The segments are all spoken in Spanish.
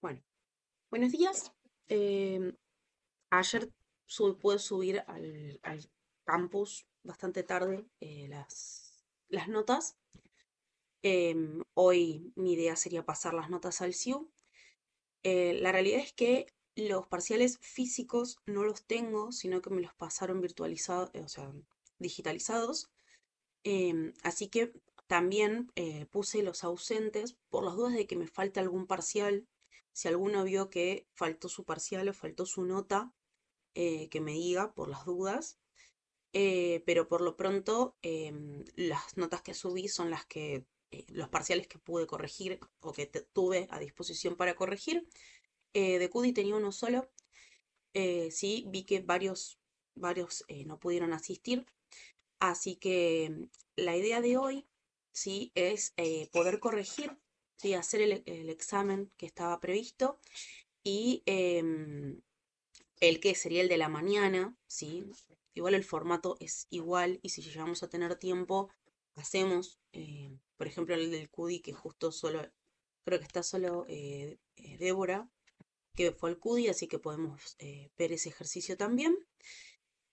Bueno, buenos días. Ayer pude subir al campus bastante tarde las notas. Hoy mi idea sería pasar las notas al SIU. La realidad es que los parciales físicos no los tengo, sino que me los pasaron virtualizados, o sea, digitalizados. Así que también puse los ausentes por las dudas de que me falte algún parcial. Si alguno vio que faltó su parcial o faltó su nota, que me diga por las dudas. Pero por lo pronto, las notas que subí son los parciales que pude corregir o que tuve a disposición para corregir. De QDI tenía uno solo. Sí, vi que varios no pudieron asistir. Así que la idea de hoy, sí, es poder corregir, sí, hacer el examen que estaba previsto y el que sería el de la mañana, sí. Igual el formato es igual y si llegamos a tener tiempo, hacemos, por ejemplo, el del CUDI, que justo solo, creo que está solo Débora, que fue al CUDI, así que podemos ver ese ejercicio también.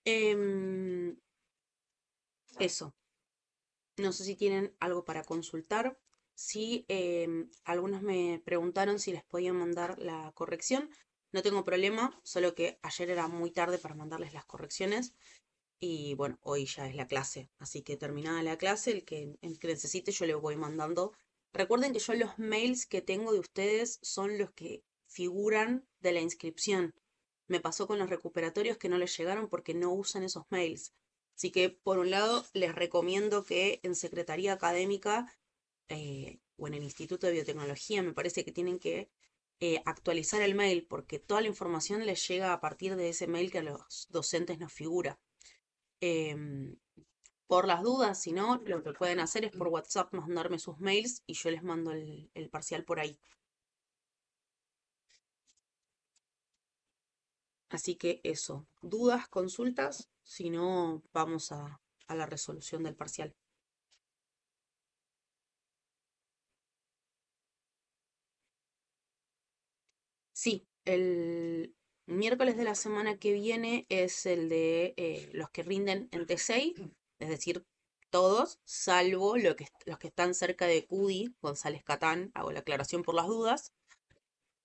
Em, Eso. No sé si tienen algo para consultar. Sí, algunos me preguntaron si les podía mandar la corrección. No tengo problema, solo que ayer era muy tarde para mandarles las correcciones. Y bueno, hoy ya es la clase. Así que terminada la clase, el que necesite yo le voy mandando. Recuerden que yo los mails que tengo de ustedes son los que figuran de la inscripción. Me pasó con los recuperatorios que no les llegaron porque no usan esos mails. Así que, por un lado, les recomiendo que en Secretaría Académica o en el Instituto de Biotecnología me parece que tienen que actualizar el mail porque toda la información les llega a partir de ese mail que a los docentes nos figura. Em, por las dudas, si no, lo que pueden hacer es por WhatsApp mandarme sus mails y yo les mando el parcial por ahí. Así que eso, dudas, consultas, si no, vamos a la resolución del parcial. Sí, el miércoles de la semana que viene es el de los que rinden en T6, es decir, todos, salvo los que están cerca de CUDI, González Catán, hago la aclaración por las dudas,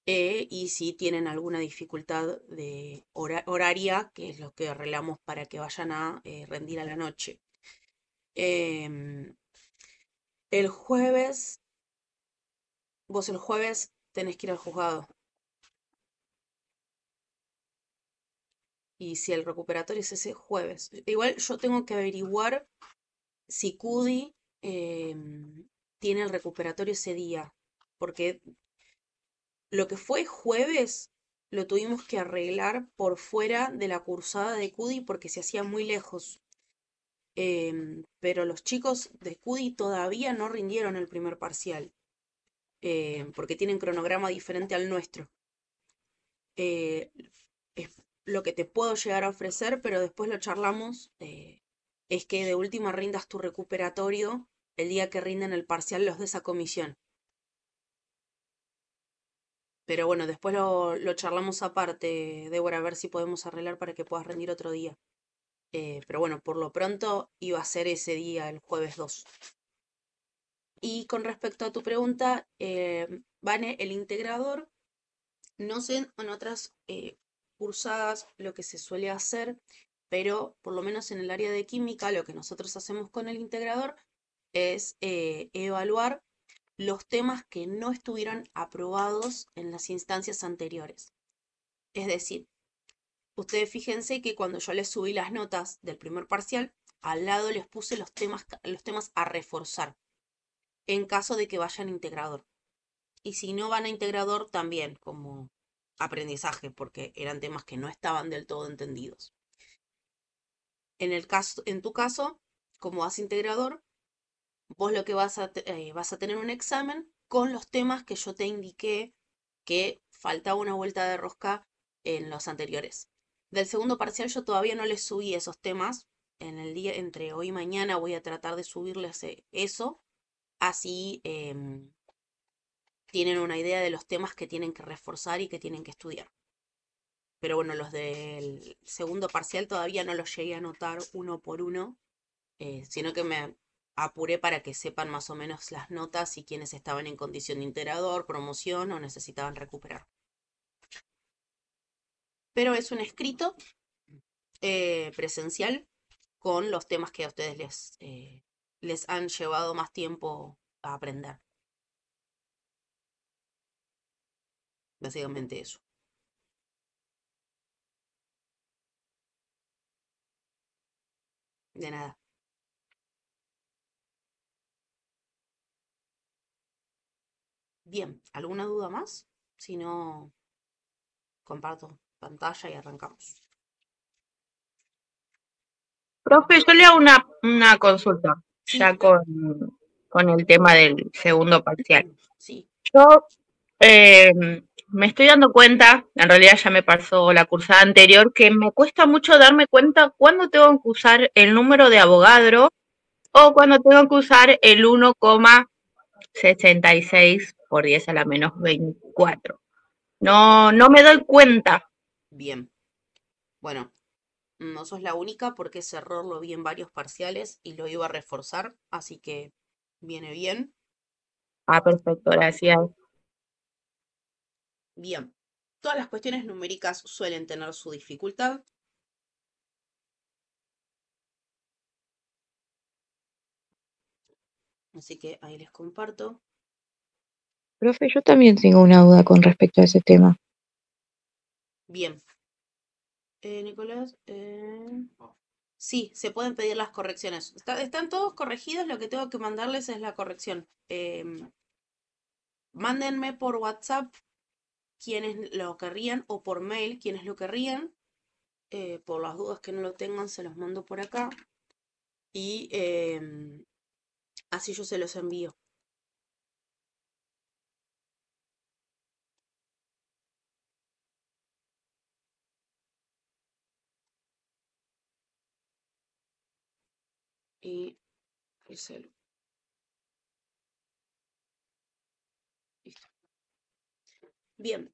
y si tienen alguna dificultad de horaria, que es lo que arreglamos para que vayan a rendir a la noche. Em, el jueves, vos el jueves tenés que ir al juzgado. Y si el recuperatorio es ese jueves. Igual yo tengo que averiguar si CUDI tiene el recuperatorio ese día. Porque lo que fue jueves lo tuvimos que arreglar por fuera de la cursada de CUDI porque se hacía muy lejos. Pero los chicos de CUDI todavía no rindieron el primer parcial. Porque tienen cronograma diferente al nuestro. Eh, es lo que te puedo llegar a ofrecer, pero después lo charlamos, es que de última rindas tu recuperatorio el día que rinden el parcial los de esa comisión. Pero bueno, después lo charlamos aparte, Débora, a ver si podemos arreglar para que puedas rendir otro día. Pero bueno, por lo pronto iba a ser ese día, el jueves 2. Y con respecto a tu pregunta, Vane, el integrador, no sé en otras cursadas lo que se suele hacer, pero por lo menos en el área de química lo que nosotros hacemos con el integrador es evaluar los temas que no estuvieron aprobados en las instancias anteriores. Es decir, ustedes fíjense que cuando yo les subí las notas del primer parcial, al lado les puse los temas a reforzar en caso de que vayan a integrador. Y si no van a integrador, también como aprendizaje, porque eran temas que no estaban del todo entendidos. En tu caso, como vas integrador, vos lo que vas a tener un examen con los temas que yo te indiqué que faltaba una vuelta de rosca en los anteriores. Del segundo parcial yo todavía no les subí esos temas. En el día entre hoy y mañana voy a tratar de subirles eso. Así tienen una idea de los temas que tienen que reforzar y que tienen que estudiar. Pero bueno, los del segundo parcial todavía no los llegué a anotar uno por uno, sino que me apuré para que sepan más o menos las notas y quiénes estaban en condición de integrador, promoción o necesitaban recuperar. Pero es un escrito presencial con los temas que a ustedes les han llevado más tiempo a aprender. Básicamente eso. De nada. Bien, ¿alguna duda más? Si no, comparto pantalla y arrancamos. Profe, yo le hago una consulta Sí, ya con el tema del segundo parcial. sí, Yo me estoy dando cuenta, en realidad ya me pasó la cursada anterior, que me cuesta mucho darme cuenta cuándo tengo que usar el número de Avogadro o cuándo tengo que usar el 1,66 por 10 a la menos 24. No me doy cuenta. bien. Bueno, no sos la única porque ese error lo vi en varios parciales y lo iba a reforzar, así que viene bien. Ah, perfecto, gracias. Bien. Todas las cuestiones numéricas suelen tener su dificultad. Así que ahí les comparto. Profe, yo también tengo una duda con respecto a ese tema. Bien. Nicolás, sí, se pueden pedir las correcciones. Están todos corregidos, lo que tengo que mandarles es la corrección. Mándenme por WhatsApp quienes lo querrían o por mail quienes lo querrían. Por las dudas que no lo tengan, se los mando por acá. Y así yo se los envío. Y el celu. Listo. Bien,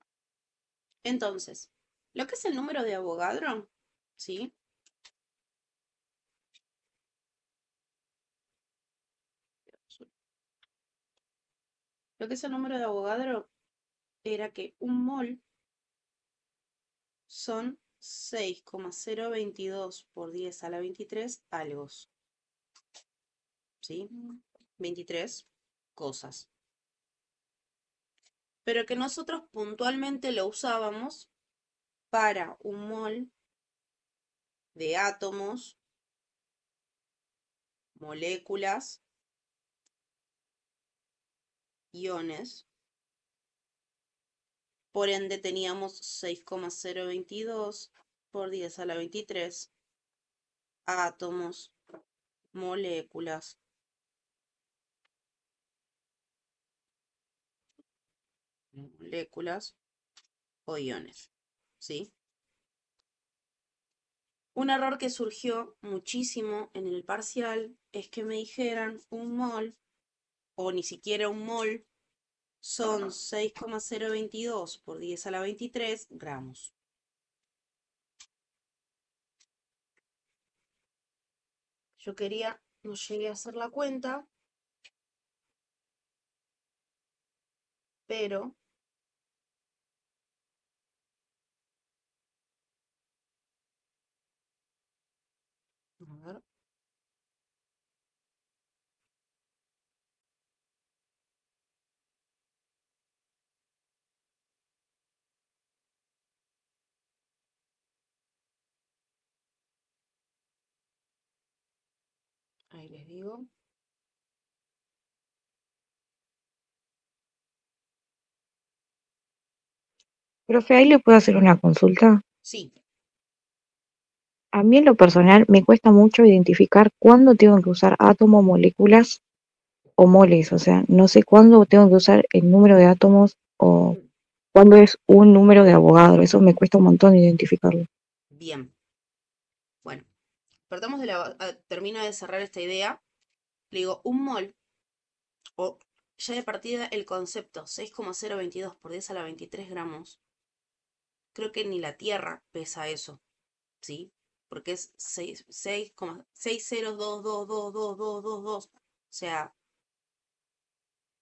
entonces, lo que es el número de Avogadro, ¿sí? Lo que es el número de Avogadro era que un mol son 6,022 por 10 a la 23 algos, ¿sí? 23 cosas. Pero que nosotros puntualmente lo usábamos para un mol de átomos, moléculas, iones. Por ende teníamos 6,022 por 10 a la 23 átomos, moléculas, o iones, ¿sí? Un error que surgió muchísimo en el parcial es que me dijeran un mol, o ni siquiera un mol, son 6,022 por 10 a la 23 gramos. Yo quería, no llegué a hacer la cuenta, pero, a ver, ahí les digo. Profe, ahí le puedo hacer una consulta. Sí, A mí en lo personal me cuesta mucho identificar cuándo tengo que usar átomos, moléculas o moles. O sea, no sé cuándo tengo que usar el número de átomos o cuándo es un número de Avogadro. Eso me cuesta un montón identificarlo. bien. Bueno, partamos termino de cerrar esta idea. Le digo, un mol, o ya de partida el concepto 6,022 por 10 a la 23 gramos, creo que ni la Tierra pesa eso, ¿sí? Porque es 6,6022222222, o sea,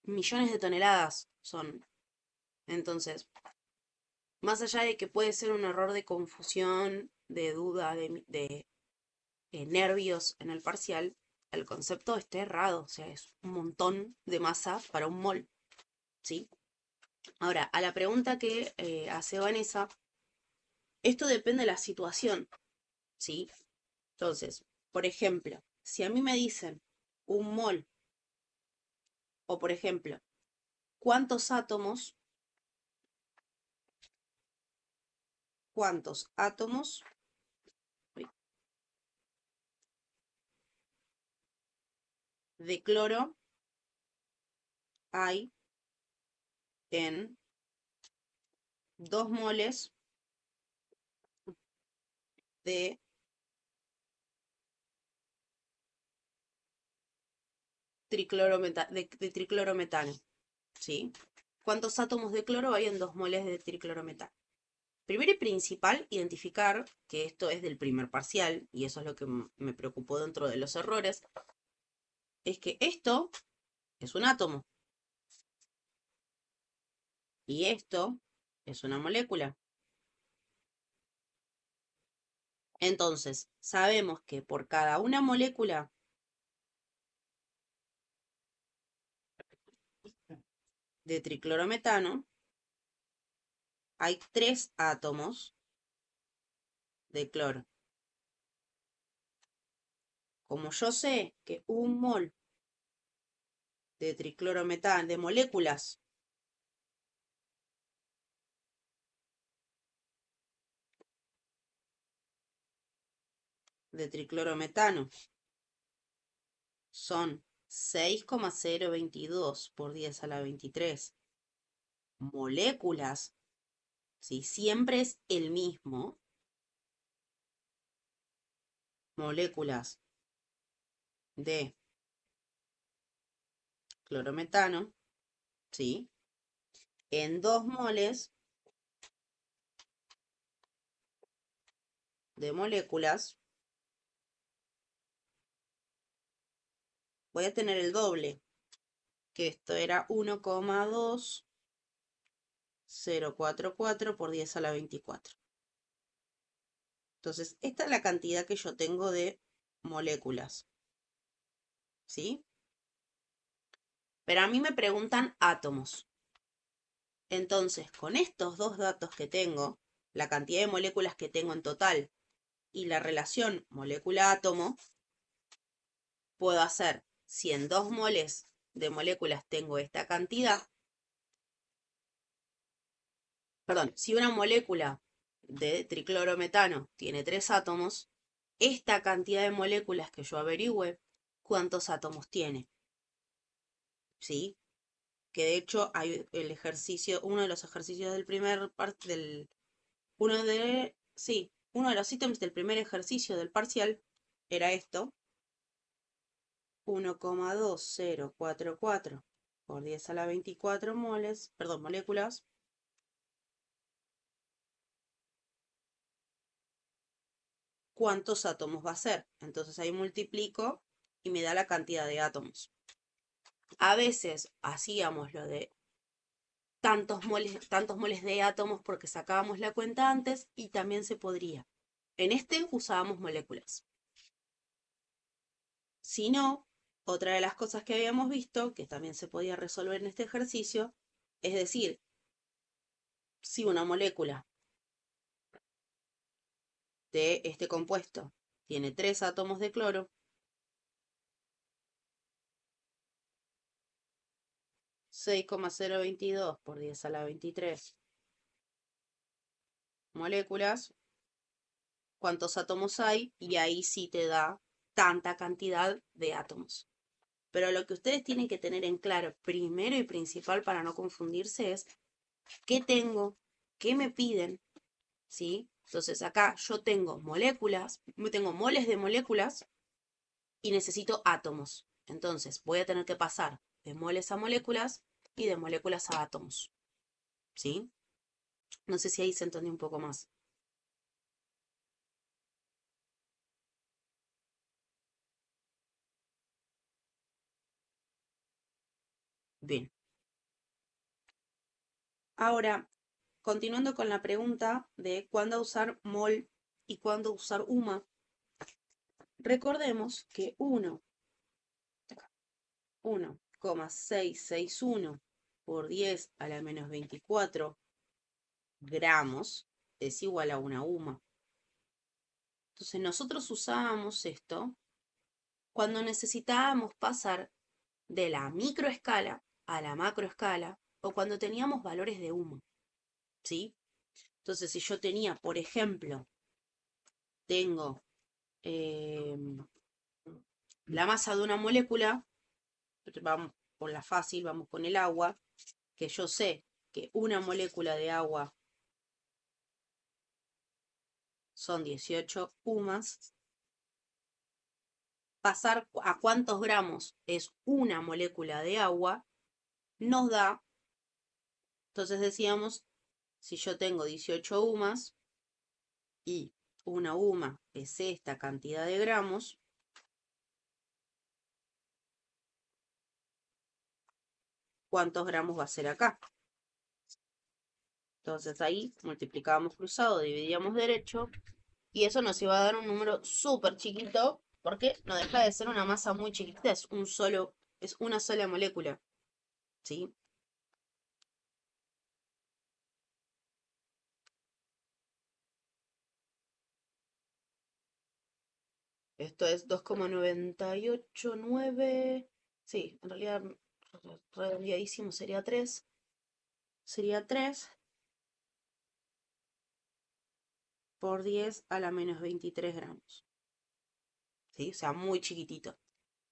millones de toneladas son. Entonces, más allá de que puede ser un error de confusión, de duda, de nervios en el parcial, el concepto está errado, o sea, es un montón de masa para un mol, ¿sí? Ahora, a la pregunta que hace Vanessa, esto depende de la situación, ¿sí? Entonces, por ejemplo, si a mí me dicen un mol, o por ejemplo, ¿cuántos átomos de cloro hay en 2 moles de triclorometano, ¿sí? ¿Cuántos átomos de cloro hay en 2 moles de triclorometano? Primero y principal, identificar que esto es del primer parcial, y eso es lo que me preocupó dentro de los errores, es que esto es un átomo y esto es una molécula. Entonces, sabemos que por cada una molécula de triclorometano hay 3 átomos de cloro. Como yo sé que un mol de triclorometano, de moléculas de triclorometano son 6,022 por 10 a la 23 moléculas, si siempre es el mismo, moléculas de clorometano, ¿sí? En 2 moles de moléculas voy a tener el doble, que esto era 1,2044 por 10 a la 24. Entonces, esta es la cantidad que yo tengo de moléculas, ¿sí? Pero a mí me preguntan átomos. Entonces, con estos dos datos que tengo, la cantidad de moléculas que tengo en total y la relación molécula-átomo, puedo hacer, si en 2 moles de moléculas tengo esta cantidad, perdón, si una molécula de triclorometano tiene 3 átomos, esta cantidad de moléculas que yo averigüe, ¿cuántos átomos tiene? ¿Sí? Que de hecho hay el ejercicio, uno de los ejercicios del primer uno de los ítems del primer ejercicio del parcial era esto, 1,2044 por 10 a la 24 moléculas, ¿cuántos átomos va a ser? Entonces ahí multiplico y me da la cantidad de átomos. A veces hacíamos lo de tantos moles de átomos porque sacábamos la cuenta antes y también se podría. En este usábamos moléculas. Si no, otra de las cosas que habíamos visto, que también se podía resolver en este ejercicio, es decir, si una molécula de este compuesto tiene 3 átomos de cloro, 6,022 por 10 a la 23 moléculas, ¿cuántos átomos hay? Y ahí sí te da tanta cantidad de átomos. Pero lo que ustedes tienen que tener en claro, primero y principal para no confundirse, es qué tengo, qué me piden, ¿sí? Entonces acá yo tengo moléculas, tengo moles de moléculas y necesito átomos. Entonces voy a tener que pasar de moles a moléculas y de moléculas a átomos. ¿Sí? No sé si ahí se entendió un poco más. Bien. Ahora, continuando con la pregunta de cuándo usar mol y cuándo usar UMA, recordemos que 1,661 por 10 a la menos 24 gramos es igual a una UMA. Entonces nosotros usábamos esto cuando necesitábamos pasar de la microescala a la macroescala o cuando teníamos valores de UMA. ¿Sí? Entonces, si yo tenía, por ejemplo, tengo la masa de una molécula, vamos por la fácil, vamos con el agua, que yo sé que una molécula de agua son 18 UMAS, pasar a cuántos gramos es una molécula de agua, nos da, entonces decíamos, si yo tengo 18 UMAS y una UMA es esta cantidad de gramos, ¿cuántos gramos va a ser acá? Entonces ahí multiplicábamos cruzado, dividíamos derecho, y eso nos iba a dar un número súper chiquito, porque no deja de ser una masa muy chiquita, es una sola molécula, ¿sí? Esto es 2,989, sí, en realidad redondeadísimo sería 3, por 10 a la menos 23 gramos, ¿sí? O sea, muy chiquitito.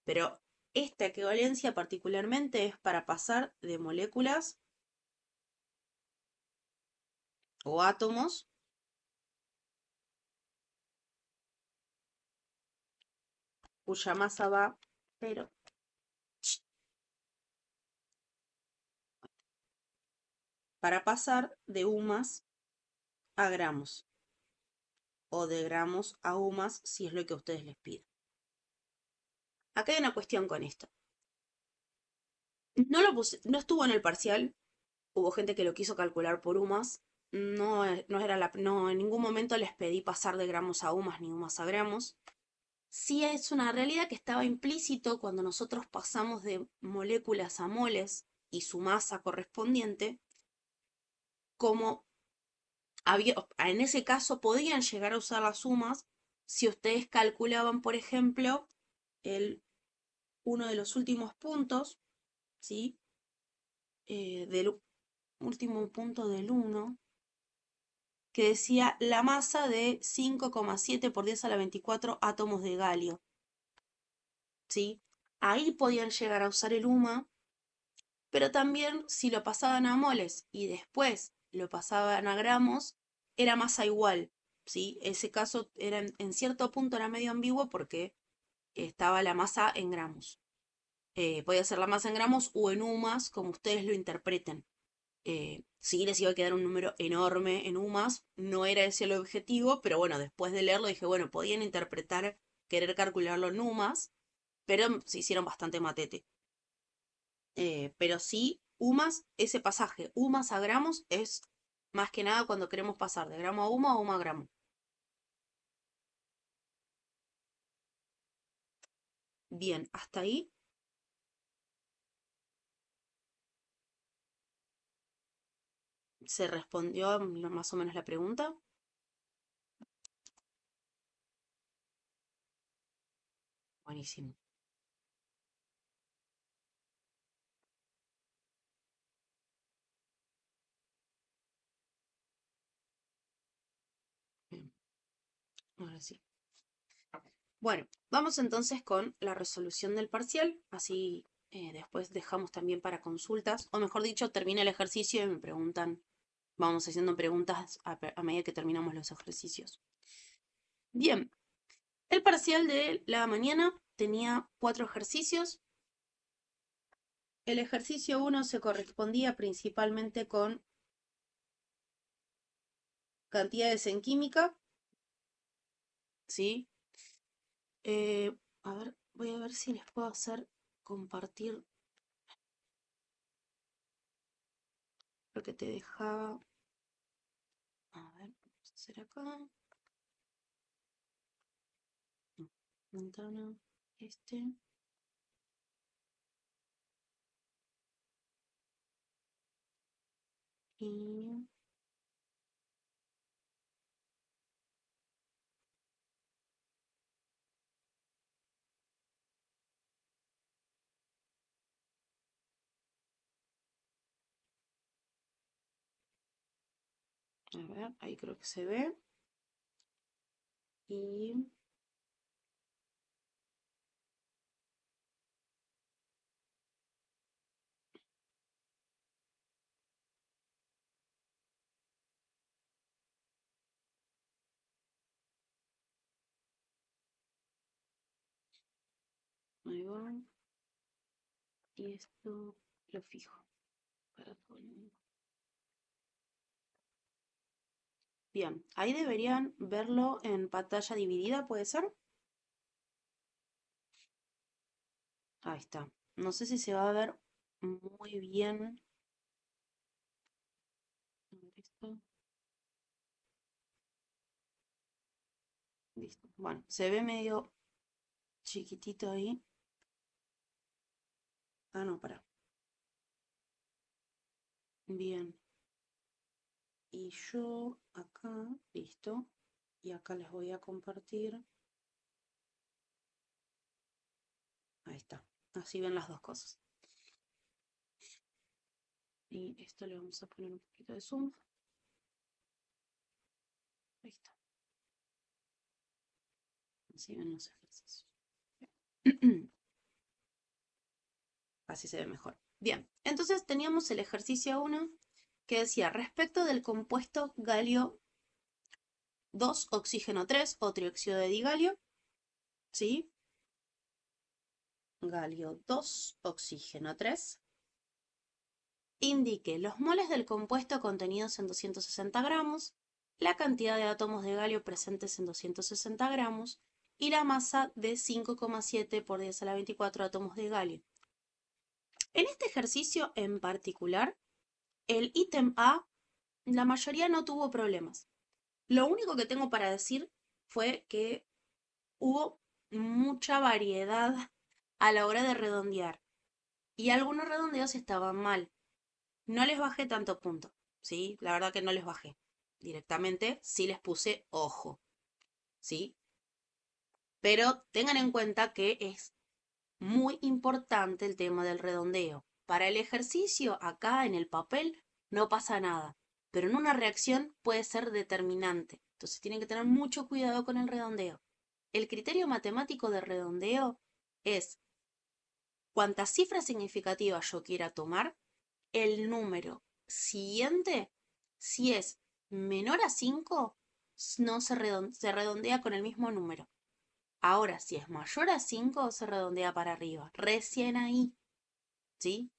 Pero esta equivalencia particularmente es para pasar de moléculas o átomos cuya masa va, pero para pasar de UMAS a gramos o de gramos a UMAS si es lo que a ustedes les piden. Acá hay una cuestión con esto. No estuvo en el parcial, hubo gente que lo quiso calcular por UMAS, no en ningún momento les pedí pasar de gramos a UMAS ni UMAS a gramos. Sí es una realidad que estaba implícito cuando nosotros pasamos de moléculas a moles y su masa correspondiente, como en ese caso podían llegar a usar las sumas si ustedes calculaban, por ejemplo, uno de los últimos puntos, ¿sí? Del último punto del 1, que decía la masa de 5,7 por 10 a la 24 átomos de galio, ¿sí? Ahí podían llegar a usar el UMA, pero también si lo pasaban a moles y después lo pasaban a gramos, era masa igual, ¿sí? Ese caso era, en cierto punto era medio ambiguo porque estaba la masa en gramos. Podía ser la masa en gramos o en UMAS, como ustedes lo interpreten. Sí les iba a quedar un número enorme en UMAS, no era ese el objetivo, pero bueno, después de leerlo dije, bueno, podían interpretar, querer calcularlo en UMAS, pero se hicieron bastante matete. Pero sí, UMAS, ese pasaje, UMAS a gramos, es más que nada cuando queremos pasar de gramo a UMA o UMA a gramo. Bien, hasta ahí. ¿Se respondió más o menos la pregunta? Buenísimo. Bien, ahora sí. Bueno, vamos entonces con la resolución del parcial, así después dejamos también para consultas, o mejor dicho, termina el ejercicio y me preguntan, vamos haciendo preguntas a medida que terminamos los ejercicios. Bien, el parcial de la mañana tenía 4 ejercicios. El ejercicio 1 se correspondía principalmente con cantidades en química, ¿sí? A ver, voy a ver si les puedo hacer compartir lo que te dejaba. A ver, vamos a hacer acá. No, ventana, y a ver, ahí creo que se ve. Y ahí va. Y esto lo fijo para todo el mundo. Bien, ahí deberían verlo en pantalla dividida, ¿puede ser? Ahí está. No sé si se va a ver muy bien. A ver esto. Listo. Bueno, se ve medio chiquitito ahí. Ah, no, para. Bien. Y yo acá, listo. Y acá les voy a compartir. Ahí está. Así ven las dos cosas. Y esto le vamos a poner un poquito de zoom. Ahí está. Así ven los ejercicios. Así se ve mejor. Bien, entonces teníamos el ejercicio 1 que decía respecto del compuesto galio 2, oxígeno 3 o trióxido de digalio, ¿sí? Galio 2, oxígeno 3. Indique los moles del compuesto contenidos en 260 gramos, la cantidad de átomos de galio presentes en 260 gramos y la masa de 5,7 por 10 a la 24 átomos de galio. En este ejercicio en particular, el ítem A, la mayoría no tuvo problemas. Lo único que tengo para decir fue que hubo mucha variedad a la hora de redondear y algunos redondeos estaban mal. No les bajé tanto punto, ¿sí? La verdad que no les bajé. Directamente sí les puse ojo, ¿sí? Pero tengan en cuenta que es muy importante el tema del redondeo. Para el ejercicio, acá en el papel, no pasa nada, pero en una reacción puede ser determinante. Entonces tienen que tener mucho cuidado con el redondeo. El criterio matemático de redondeo es cuantas cifras significativas yo quiera tomar, el número siguiente, si es menor a 5, no se redondea con el mismo número. Ahora, si es mayor a 5, se redondea para arriba. Recién ahí, ¿sí?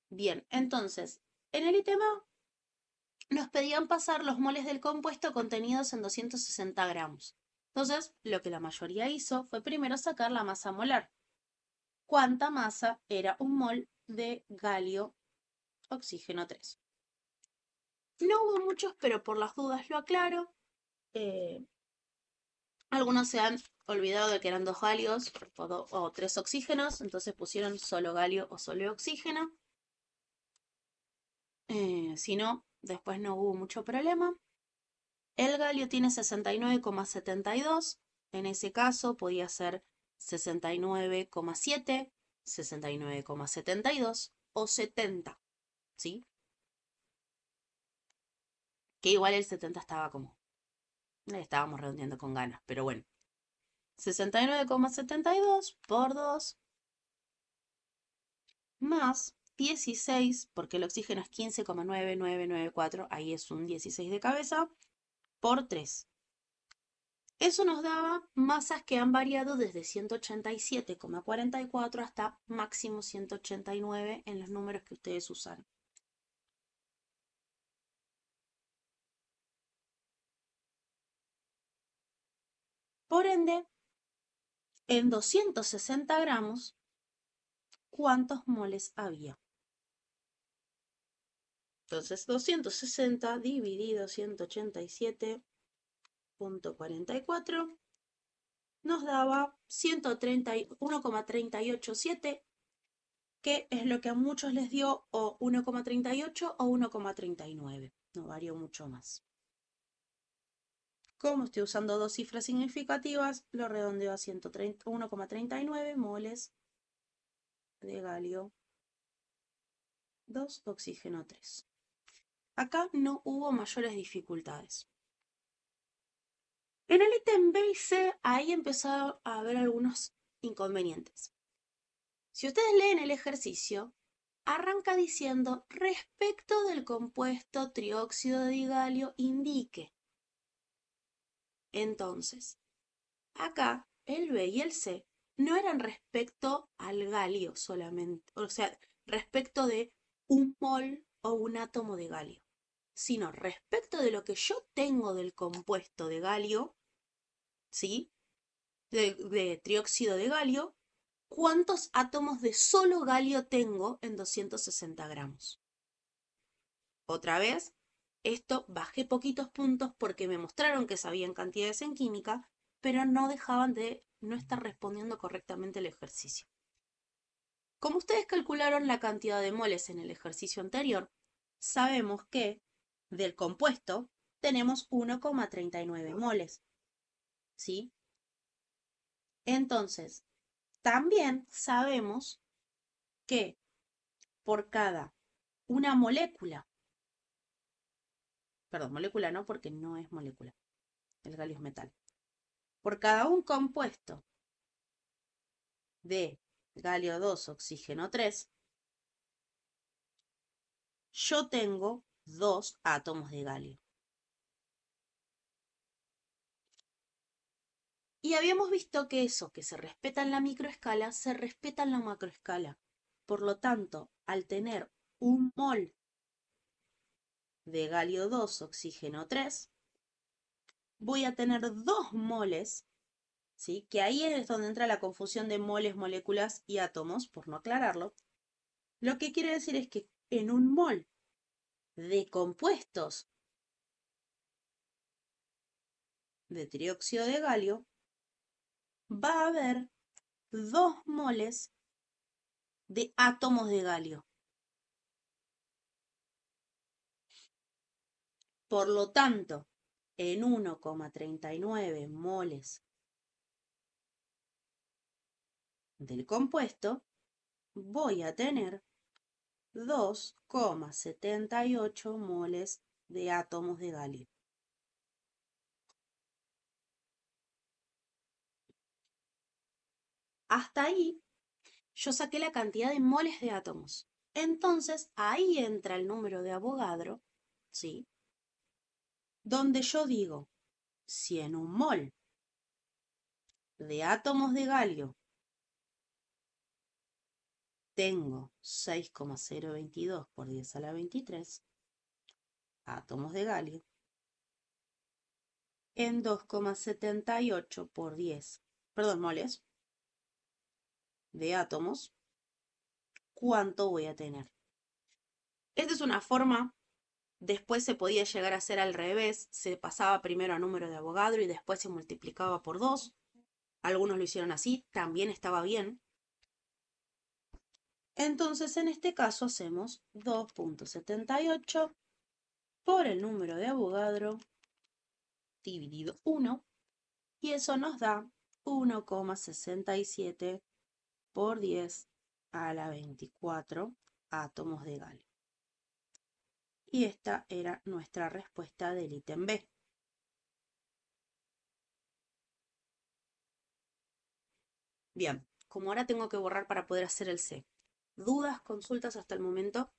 Bien, entonces, en el ítem A nos pedían pasar los moles del compuesto contenidos en 260 gramos. Entonces, lo que la mayoría hizo fue primero sacar la masa molar. ¿Cuánta masa era un mol de galio oxígeno 3? No hubo muchos, pero por las dudas lo aclaro. Algunos se han olvidado de que eran 2 galios o 3 oxígenos, entonces pusieron solo galio o solo oxígeno. Si no, después no hubo mucho problema. El galio tiene 69,72. En ese caso podía ser 69,7, 69,72 o 70, ¿sí? Que igual el 70 estaba como... estábamos redondeando con ganas, pero bueno. 69,72 por 2 más 16, porque el oxígeno es 15,9994, ahí es un 16 de cabeza, por 3. Eso nos daba masas que han variado desde 187,44 hasta máximo 189 en los números que ustedes usaron. Por ende, en 260 gramos, ¿cuántos moles había? Entonces, 260 dividido 187,44 nos daba 131,387, que es lo que a muchos les dio o 1,38 o 1,39. No varió mucho más. Como estoy usando dos cifras significativas, lo redondeo a 1,39 moles de galio 2, oxígeno 3. Acá no hubo mayores dificultades. En el ítem B y C, ahí empezó a haber algunos inconvenientes. Si ustedes leen el ejercicio, arranca diciendo respecto del compuesto trióxido de digalio indique. Entonces, acá el B y el C no eran respecto al galio solamente, o sea, respecto de un mol o un átomo de galio, sino respecto de lo que yo tengo del compuesto de galio, ¿sí? De trióxido de galio, ¿cuántos átomos de solo galio tengo en 260 gramos? Otra vez, esto bajé poquitos puntos porque me mostraron que sabían cantidades en química, pero no dejaban de no estar respondiendo correctamente el ejercicio. Como ustedes calcularon la cantidad de moles en el ejercicio anterior, sabemos que del compuesto tenemos 1,39 moles, ¿sí? Entonces, también sabemos que por cada una molécula, perdón, molécula no porque no es molécula, el galio es metal, por cada un compuesto de galio 2, oxígeno 3, yo tengo 2 átomos de galio. Y habíamos visto que eso que se respeta en la microescala, se respeta en la macroescala. Por lo tanto, al tener un mol de galio 2, oxígeno 3, voy a tener 2 moles, ¿sí? Que ahí es donde entra la confusión de moles, moléculas y átomos, por no aclararlo. Lo que quiere decir es que en un mol de compuestos de trióxido de galio, va a haber 2 moles de átomos de galio. Por lo tanto, en 1,39 moles del compuesto, voy a tener 2,78 moles de átomos de galio. Hasta ahí, yo saqué la cantidad de moles de átomos. Entonces, ahí entra el número de Avogadro, ¿sí? Donde yo digo, si en un mol de átomos de galio tengo 6,022 por 10 a la 23 átomos de galio, en 2,78 por 10, moles de átomos, ¿cuánto voy a tener? Esta es una forma, después se podía llegar a hacer al revés, se pasaba primero a número de Avogadro y después se multiplicaba por 2. Algunos lo hicieron así, también estaba bien. Entonces, en este caso hacemos 2,78 por el número de Avogadro dividido 1, y eso nos da 1,67 por 10 a la 24 átomos de galio. Y esta era nuestra respuesta del ítem B. Bien, como ahora tengo que borrar para poder hacer el C. ¿Dudas, consultas hasta el momento?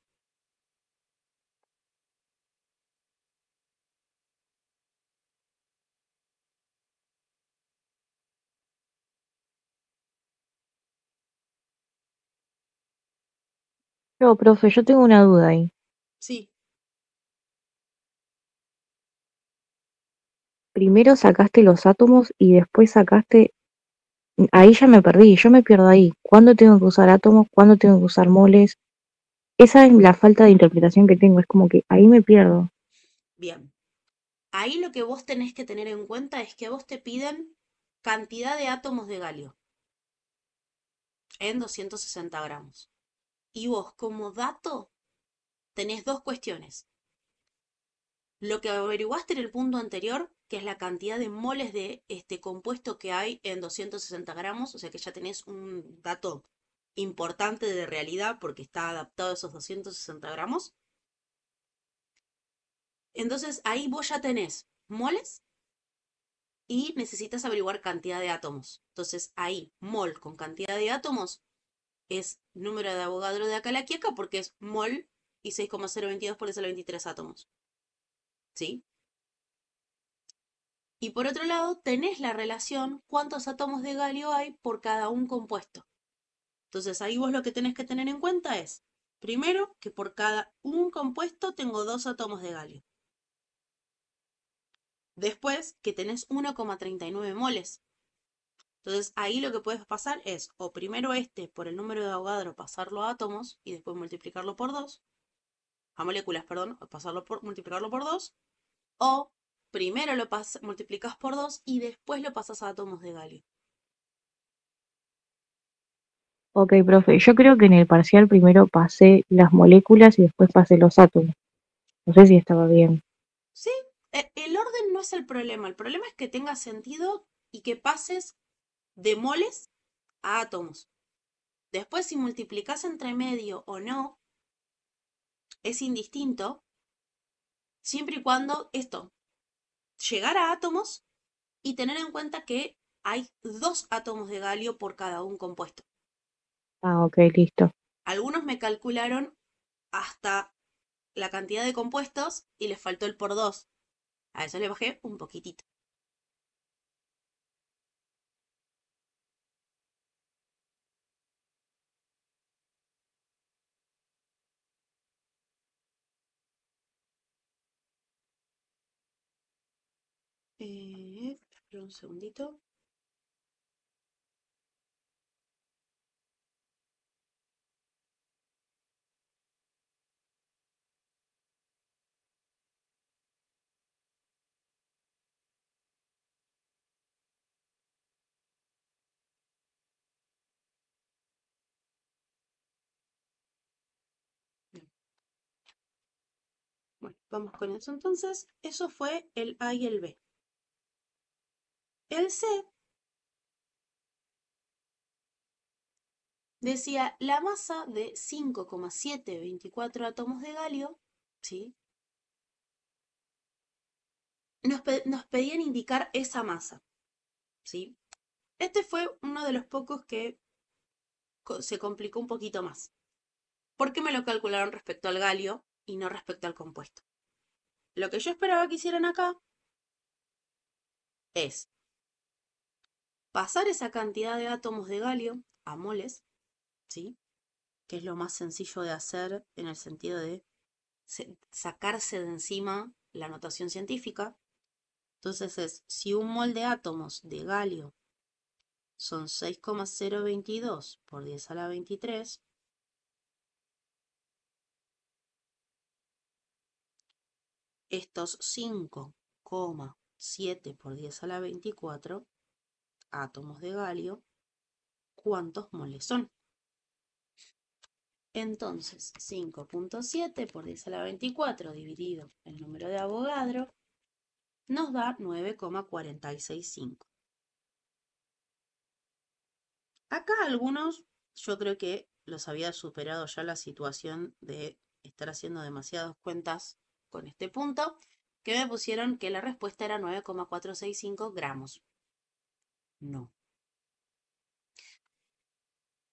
Pero, profe, yo tengo una duda ahí. Sí, Primero sacaste los átomos y después sacaste. Ahí ya me perdí, yo me pierdo ahí. ¿Cuándo tengo que usar átomos? ¿Cuándo tengo que usar moles? Esa es la falta de interpretación que tengo, es como que ahí me pierdo. bien. Ahí lo que vos tenés que tener en cuenta es que a vos te piden cantidad de átomos de galio en 260 gramos. Y vos como dato tenés dos cuestiones. Lo que averiguaste en el punto anterior, que es la cantidad de moles de este compuesto que hay en 260 gramos, o sea que ya tenés un dato importante de realidad porque está adaptado a esos 260 gramos. Entonces ahí vos ya tenés moles y necesitas averiguar cantidad de átomos. Entonces ahí, mol con cantidad de átomos es número de Avogadro de acá a la quiaca porque es mol y 6,022 por 10 a la 23 átomos. ¿Sí? Y por otro lado, tenés la relación cuántos átomos de galio hay por cada un compuesto. Entonces ahí vos lo que tenés que tener en cuenta es, primero, que por cada un compuesto tengo 2 átomos de galio. Después, que tenés 1,39 moles. Entonces ahí lo que puedes pasar es, o primero por el número de Avogadro pasarlo a átomos y después multiplicarlo por 2, a moléculas, perdón, multiplicarlo por 2, o primero lo multiplicas por 2 y después lo pasas a átomos de galio. Ok, profe, yo creo que en el parcial primero pasé las moléculas y después pasé los átomos. No sé si estaba bien. Sí, el orden no es el problema es que tenga sentido y que pases de moles a átomos. Después, si multiplicas entre medio o no, es indistinto, siempre y cuando llegar a átomos y tener en cuenta que hay 2 átomos de galio por cada un compuesto. Ah, ok, listo. Algunos me calcularon hasta la cantidad de compuestos y les faltó el por 2. A eso le bajé un poquitito. Espera un segundito. Bien. Bueno, vamos con eso entonces. Eso fue el A y el B. El C decía la masa de 5,724 átomos de galio, ¿sí? Nos pedían indicar esa masa, ¿sí? Este fue uno de los pocos que se complicó un poquito más, porque me lo calcularon respecto al galio y no respecto al compuesto. Lo que yo esperaba que hicieran acá es pasar esa cantidad de átomos de galio a moles, ¿sí? Que es lo más sencillo de hacer en el sentido de sacarse de encima la notación científica. Entonces es, si un mol de átomos de galio son 6,022 por 10 a la 23, estos 5,7 por 10 a la 24 átomos de galio, ¿cuántos moles son? Entonces, 5,7 por 10 a la 24 dividido el número de Avogadro nos da 9,465. Acá algunos, yo creo que los había superado ya la situación de estar haciendo demasiadas cuentas con este punto, que me pusieron que la respuesta era 9,465 gramos. No.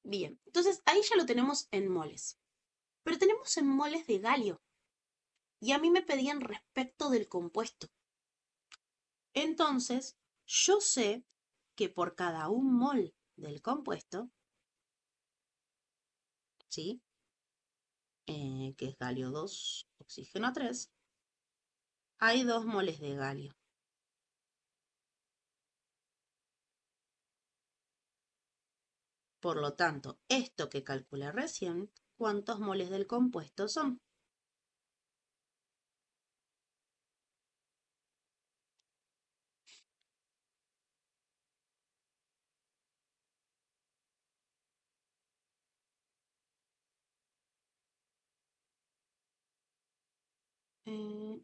Bien, entonces ahí ya lo tenemos en moles. Pero tenemos en moles de galio. Y a mí me pedían respecto del compuesto. Entonces, yo sé que por cada un mol del compuesto, ¿sí? que es galio 2, oxígeno 3, hay 2 moles de galio. Por lo tanto, esto que calculé recién, ¿cuántos moles del compuesto son?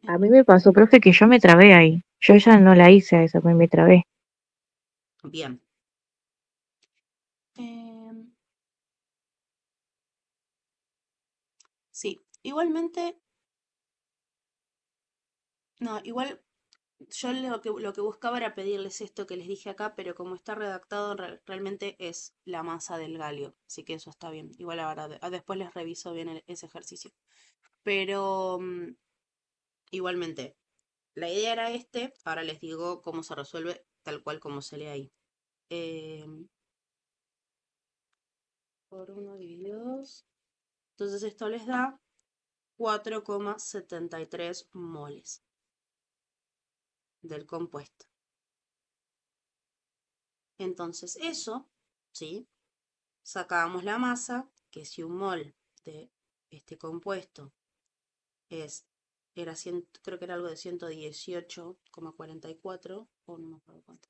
A mí me pasó, profe, que yo me trabé ahí. Yo ya no la hice a esa, me trabé. Bien. Em, sí, igualmente, no, igual yo lo que buscaba era pedirles esto que les dije acá, pero como está redactado, realmente es la masa del galio, así que eso está bien. Igual ahora después les reviso bien ese ejercicio. Pero igualmente, la idea era ahora les digo cómo se resuelve tal cual como se lee ahí. Por 1 dividido 2. Entonces esto les da 4,73 moles del compuesto. Entonces eso, ¿sí? Sacábamos la masa, que si un mol de este compuesto era creo que era algo de 118,44, o no me acuerdo cuánto.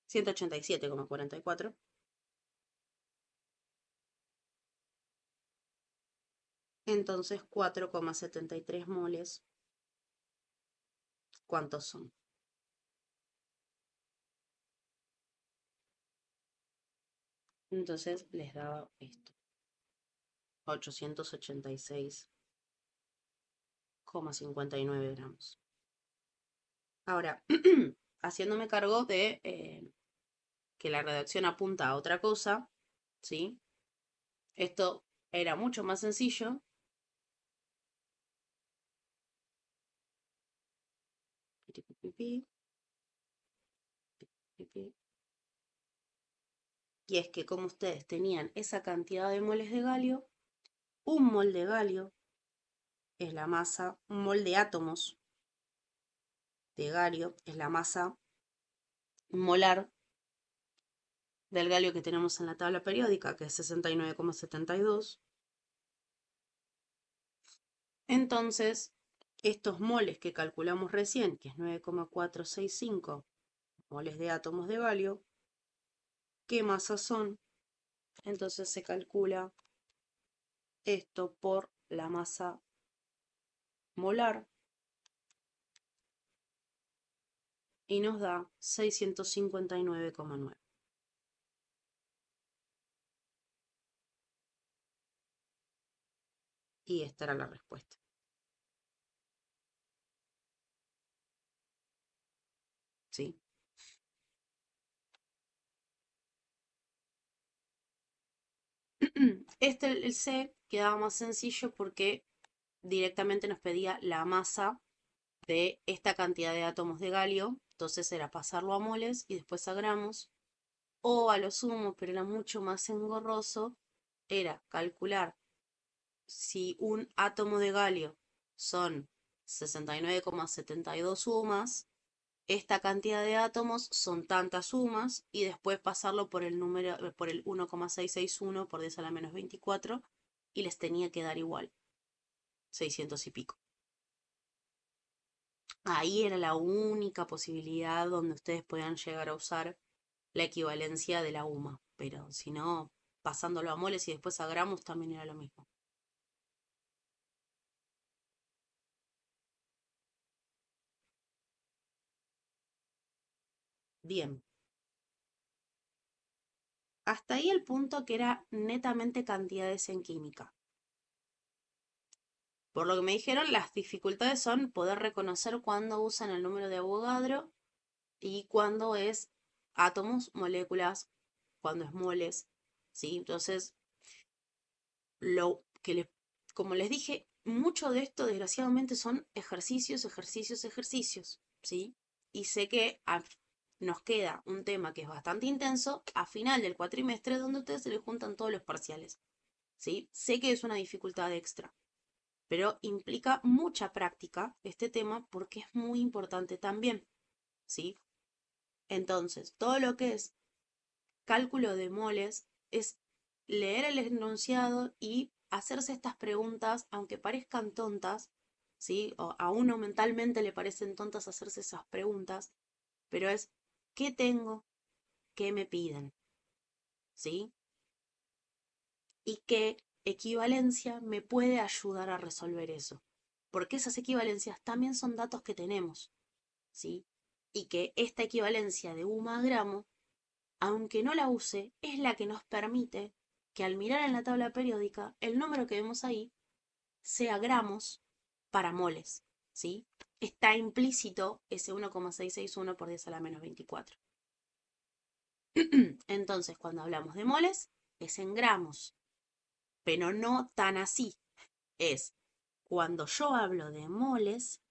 187,44. Entonces 4,73 moles, ¿cuántos son? Entonces les daba esto, 886,59 gramos. Ahora, haciéndome cargo de que la redacción apunta a otra cosa, ¿sí? Esto era mucho más sencillo. Y es que como ustedes tenían esa cantidad de moles de galio, un mol de galio es la masa, un mol de átomos de galio es la masa molar del galio que tenemos en la tabla periódica, que es 69,72. Entonces, estos moles que calculamos recién, que es 9,465 moles de átomos de galio, ¿qué masas son? Entonces se calcula esto por la masa molar y nos da 659,9. Y esta era la respuesta. ¿Sí? El C quedaba más sencillo porque directamente nos pedía la masa de esta cantidad de átomos de galio. Entonces era pasarlo a moles y después a gramos. O a lo sumo, pero era mucho más engorroso, era calcular si un átomo de galio son 69,72 sumas, esta cantidad de átomos son tantas sumas y después pasarlo por el número, por el 1,661 por 10 a la menos 24 y les tenía que dar igual, 600 y pico. Ahí era la única posibilidad donde ustedes podían llegar a usar la equivalencia de la UMA, pero si no, pasándolo a moles y después a gramos también era lo mismo. Bien. Hasta ahí el punto que era netamente cantidades en química. Por lo que me dijeron, las dificultades son poder reconocer cuándo usan el número de Avogadro y cuándo es átomos, moléculas, cuándo es moles, ¿sí? Entonces, como les dije, mucho de esto, desgraciadamente, son ejercicios, ejercicios, ejercicios, ¿sí? Y sé que nos queda un tema que es bastante intenso a final del cuatrimestre, donde a ustedes se les juntan todos los parciales, ¿sí? Sé que es una dificultad extra, pero implica mucha práctica este tema porque es muy importante también, ¿sí? Entonces, todo lo que es cálculo de moles es leer el enunciado y hacerse estas preguntas, aunque parezcan tontas, ¿sí? O a uno mentalmente le parecen tontas hacerse esas preguntas, pero es, ¿qué tengo? ¿Qué me piden? ¿Sí? ¿Y qué equivalencia me puede ayudar a resolver eso? Porque esas equivalencias también son datos que tenemos, ¿sí? Y que esta equivalencia de U más gramo, aunque no la use, es la que nos permite que al mirar en la tabla periódica, el número que vemos ahí sea gramos para moles, ¿sí? Está implícito ese 1,661 por 10 a la menos 24. Entonces, cuando hablamos de moles, es en gramos, pero no tan así. Es cuando yo hablo de moles,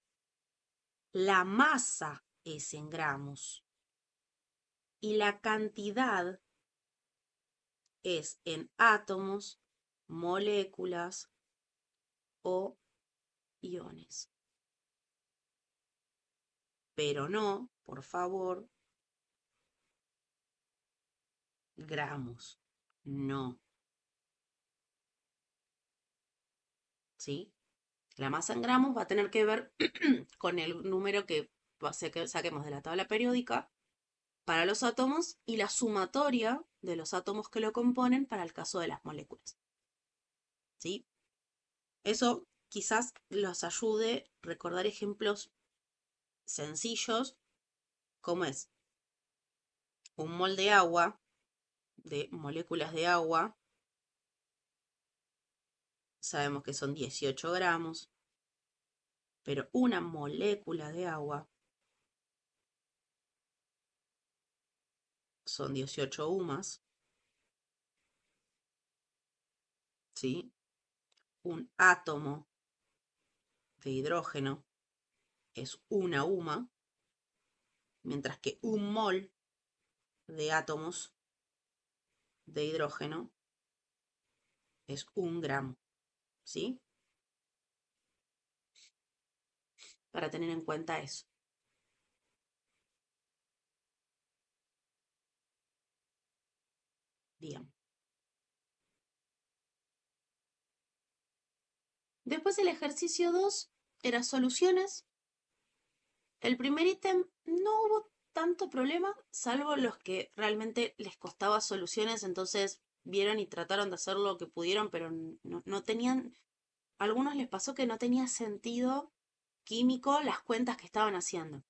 la masa es en gramos y la cantidad es en átomos, moléculas o iones. Pero no, por favor, gramos. No. ¿Sí? La masa en gramos va a tener que ver con el número que saquemos de la tabla periódica para los átomos y la sumatoria de los átomos que lo componen para el caso de las moléculas. ¿Sí? Eso quizás los ayude a recordar ejemplos sencillos, como es un mol de agua, de moléculas de agua, sabemos que son 18 gramos, pero una molécula de agua son 18 UMAS, ¿sí? Un átomo de hidrógeno es una UMA, mientras que un mol de átomos de hidrógeno es 1 gramo, ¿sí? Para tener en cuenta eso. Bien. Después el ejercicio 2 era soluciones. El primer ítem no hubo tanto problema, salvo los que realmente les costaba soluciones, entonces vieron y trataron de hacer lo que pudieron, pero no tenían, a algunos les pasó que no tenía sentido químico las cuentas que estaban haciendo.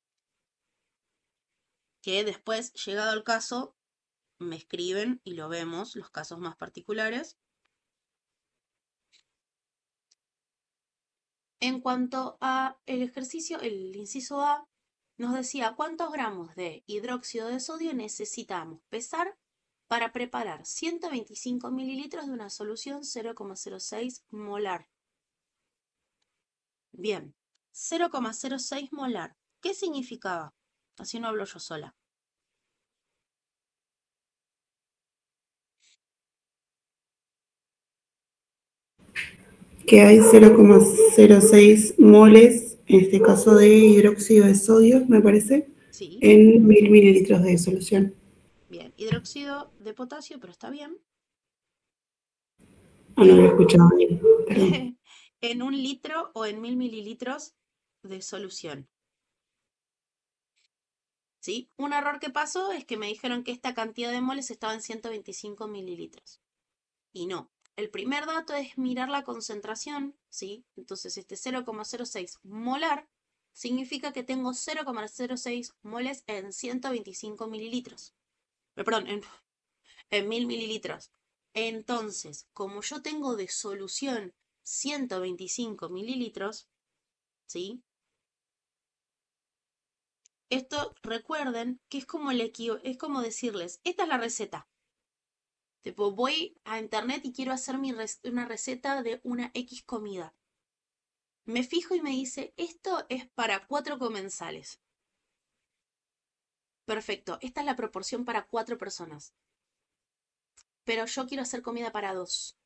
Que después, llegado el caso, me escriben y lo vemos, los casos más particulares. En cuanto a el ejercicio, el inciso A nos decía cuántos gramos de hidróxido de sodio necesitamos pesar para preparar 125 mililitros de una solución 0,06 molar. Bien, 0,06 molar. ¿Qué significaba? Así no hablo yo sola. Que hay 0,06 moles, en este caso de hidróxido de sodio, me parece, Sí, en 1000 mililitros de solución. bien. Hidróxido de potasio, pero está bien. Ah, no había escuchado bien, perdón. En 1 litro o en 1000 mililitros de solución. ¿Sí? Un error que pasó es que me dijeron que esta cantidad de moles estaba en 125 mililitros. Y no. El primer dato es mirar la concentración, ¿sí? Entonces este 0,06 molar significa que tengo 0,06 moles en 125 mililitros. Perdón, en 1000 mililitros. Entonces, como yo tengo de solución 125 mililitros, ¿sí? Esto recuerden que es como, es como decirles, esta es la receta. Tipo, voy a internet y quiero hacer una receta de una X comida. Me fijo y me dice, esto es para 4 comensales. Perfecto, esta es la proporción para 4 personas. Pero yo quiero hacer comida para 2.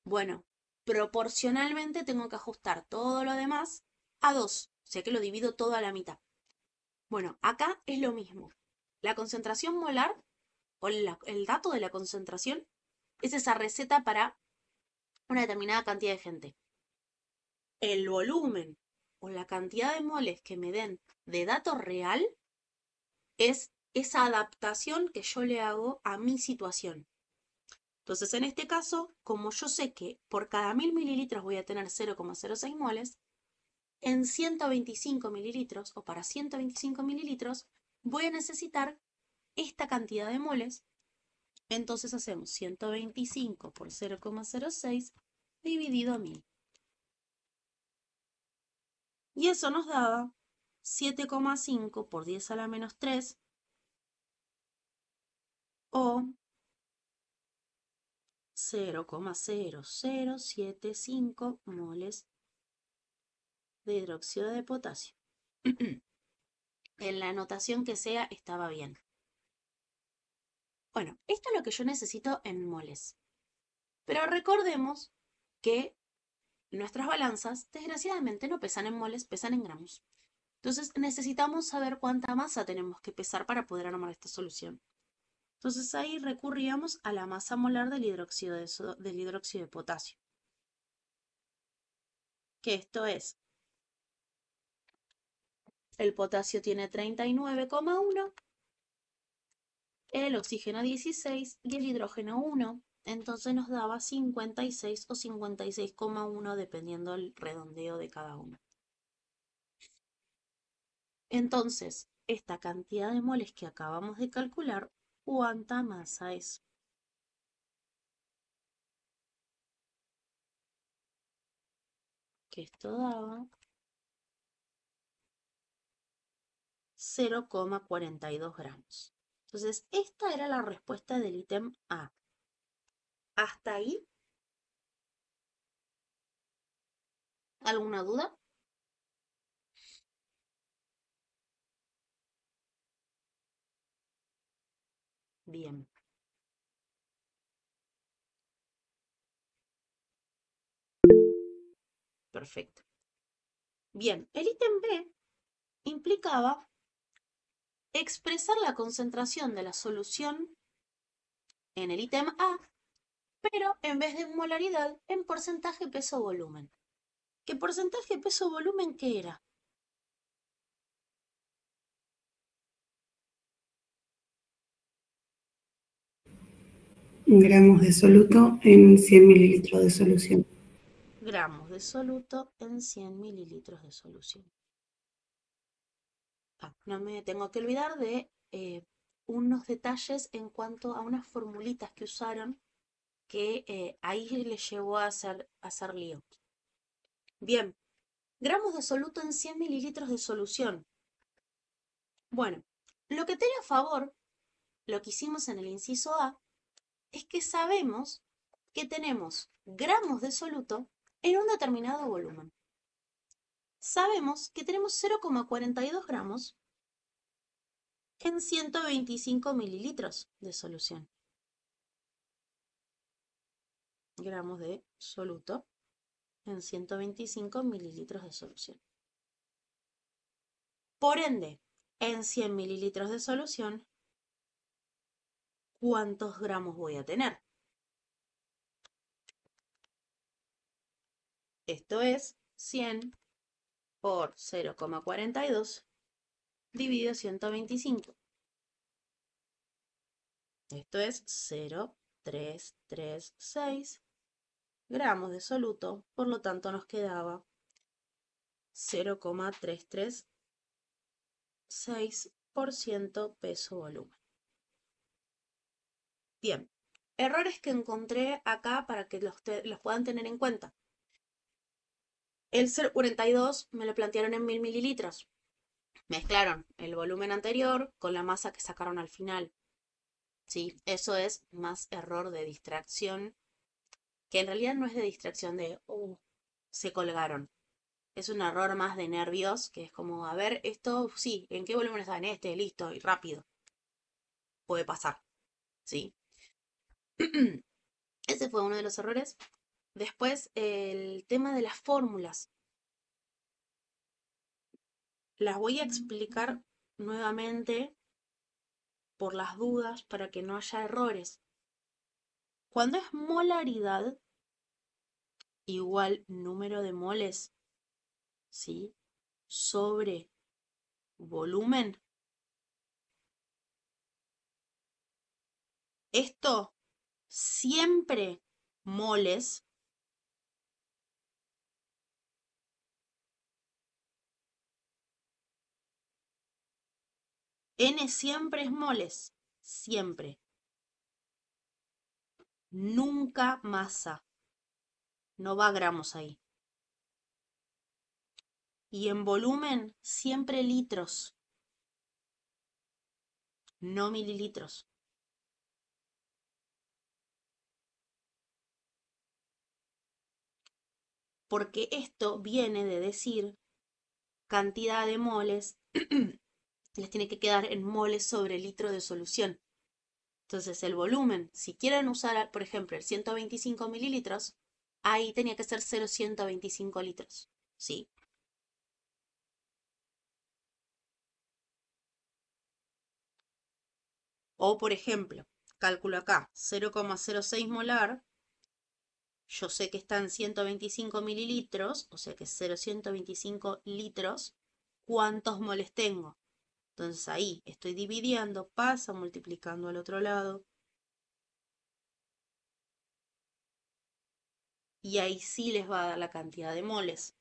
Bueno, proporcionalmente tengo que ajustar todo lo demás a 2. O sea que lo divido todo a la mitad. Bueno, acá es lo mismo. La concentración molar o el dato de la concentración es esa receta para una determinada cantidad de gente. El volumen o la cantidad de moles que me den de dato real es esa adaptación que yo le hago a mi situación. Entonces, en este caso, como yo sé que por cada 1000 mililitros voy a tener 0,06 moles, en 125 mililitros o para 125 mililitros voy a necesitar esta cantidad de moles. Entonces hacemos 125 por 0,06 dividido a 1000. Y eso nos daba 7,5 por 10 a la menos 3 o 0,0075 moles de hidróxido de potasio. En la anotación que sea estaba bien. Bueno, esto es lo que yo necesito en moles. Pero recordemos que nuestras balanzas, desgraciadamente, no pesan en moles, pesan en gramos. Entonces necesitamos saber cuánta masa tenemos que pesar para poder armar esta solución. Entonces ahí recurríamos a la masa molar del hidróxido de potasio. Que esto es, el potasio tiene 39,1, el oxígeno 16 y el hidrógeno 1. Entonces nos daba 56 o 56,1 dependiendo del redondeo de cada uno. Entonces, esta cantidad de moles que acabamos de calcular, ¿cuánta masa es? Que esto daba 0,42 gramos. Entonces, esta era la respuesta del ítem A. ¿Hasta ahí? ¿Alguna duda? Bien. Perfecto. Bien, el ítem B implicaba expresar la concentración de la solución en el ítem A, pero en vez de en molaridad, en porcentaje peso-volumen. ¿Qué porcentaje peso-volumen qué era? Gramos de soluto en 100 mililitros de solución. Gramos de soluto en 100 mililitros de solución. No me tengo que olvidar de unos detalles en cuanto a unas formulitas que usaron que ahí les llevó a hacer lío. Bien, gramos de soluto en 100 mililitros de solución. Bueno, lo que tiene a favor, lo que hicimos en el inciso A, es que sabemos que tenemos gramos de soluto en un determinado volumen. Sabemos que tenemos 0,42 gramos en 125 mililitros de solución. Gramos de soluto en 125 mililitros de solución. Por ende, en 100 mililitros de solución, ¿cuántos gramos voy a tener? Esto es 100 por 0,42 dividido 125. Esto es 0,336 gramos de soluto, por lo tanto nos quedaba 0,336% peso-volumen. Bien, errores que encontré acá para que los puedan tener en cuenta. El 0,42 me lo plantearon en 1000 mililitros. Mezclaron el volumen anterior con la masa que sacaron al final. ¿Sí? Eso es más error de distracción, que en realidad no es de distracción de, se colgaron. Es un error más de nervios, que es como, a ver, esto, sí, ¿en qué volumen está? En este, listo, y rápido. Puede pasar, ¿sí? Ese fue uno de los errores. Después, el tema de las fórmulas. Las voy a explicar nuevamente por las dudas para que no haya errores. Cuando es molaridad igual número de moles, ¿sí? Sobre volumen, esto siempre moles N siempre es moles, siempre. Nunca masa, no va gramos ahí. Y en volumen siempre litros, no mililitros. Porque esto viene de decir cantidad de moles, les tiene que quedar en moles sobre litro de solución. Entonces el volumen, si quieren usar, por ejemplo, el 125 mililitros, ahí tenía que ser 0,125 litros, ¿sí? O, por ejemplo, cálculo acá, 0,06 molar, yo sé que están 125 mililitros, o sea que 0,125 litros, ¿cuántos moles tengo? Entonces ahí estoy dividiendo, pasa multiplicando al otro lado. Y ahí sí les va a dar la cantidad de moles.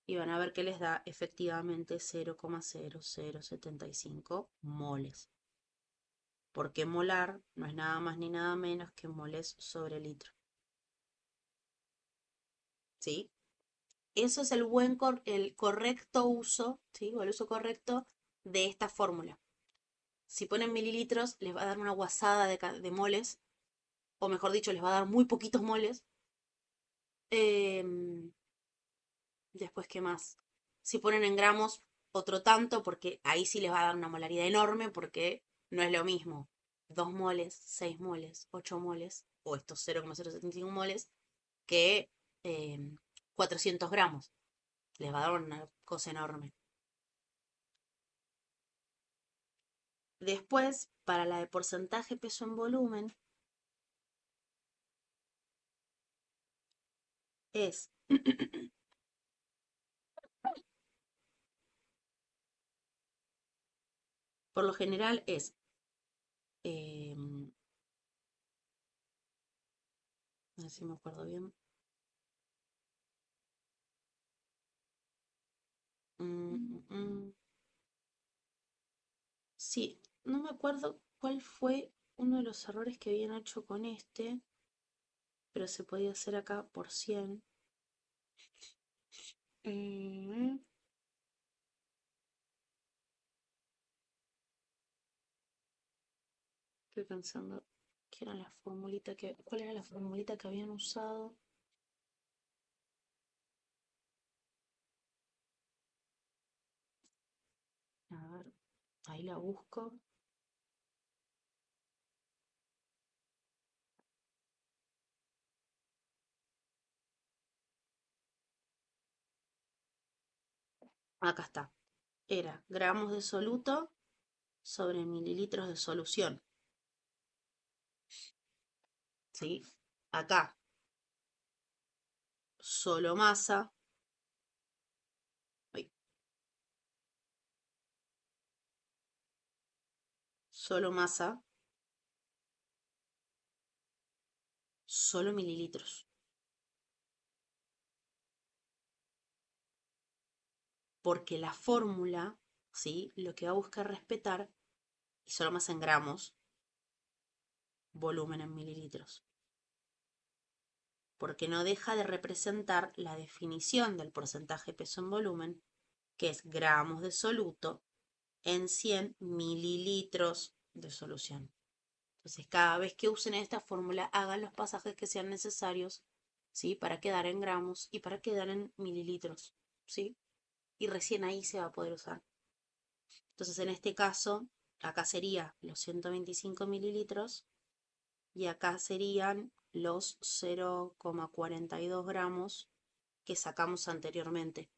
Y van a ver que les da efectivamente 0,0075 moles. Porque molar no es nada más ni nada menos que moles sobre litro. ¿Sí? Eso es el correcto uso, ¿sí? O el uso correcto de esta fórmula. Si ponen mililitros, les va a dar una guasada de moles, o mejor dicho, les va a dar muy poquitos moles. Después, ¿qué más? Si ponen en gramos, otro tanto, porque ahí sí les va a dar una molaridad enorme, porque no es lo mismo 2 moles, 6 moles, 8 moles, o estos 0,075 moles, que 400 gramos. Les va a dar una cosa enorme. Después, para la de porcentaje peso en volumen, es por lo general es a ver si me acuerdo bien. Sí, no me acuerdo cuál fue uno de los errores que habían hecho con este, pero se podía hacer acá por 100. Mm, Estoy pensando qué era la formulita cuál era la formulita que habían usado. A ver, ahí la busco. Acá está. Era gramos de soluto sobre mililitros de solución. ¿Sí? Acá, solo masa. Ay, solo masa, solo mililitros. Porque la fórmula, ¿sí? Lo que va a buscar respetar, y solo masa en gramos, volumen en mililitros. Porque no deja de representar la definición del porcentaje peso en volumen, que es gramos de soluto en 100 mililitros de solución. Entonces, cada vez que usen esta fórmula, hagan los pasajes que sean necesarios, ¿sí? Para quedar en gramos y para quedar en mililitros, ¿sí? Y recién ahí se va a poder usar. Entonces, en este caso, acá sería los 125 mililitros y acá serían los 0,42 gramos que sacamos anteriormente.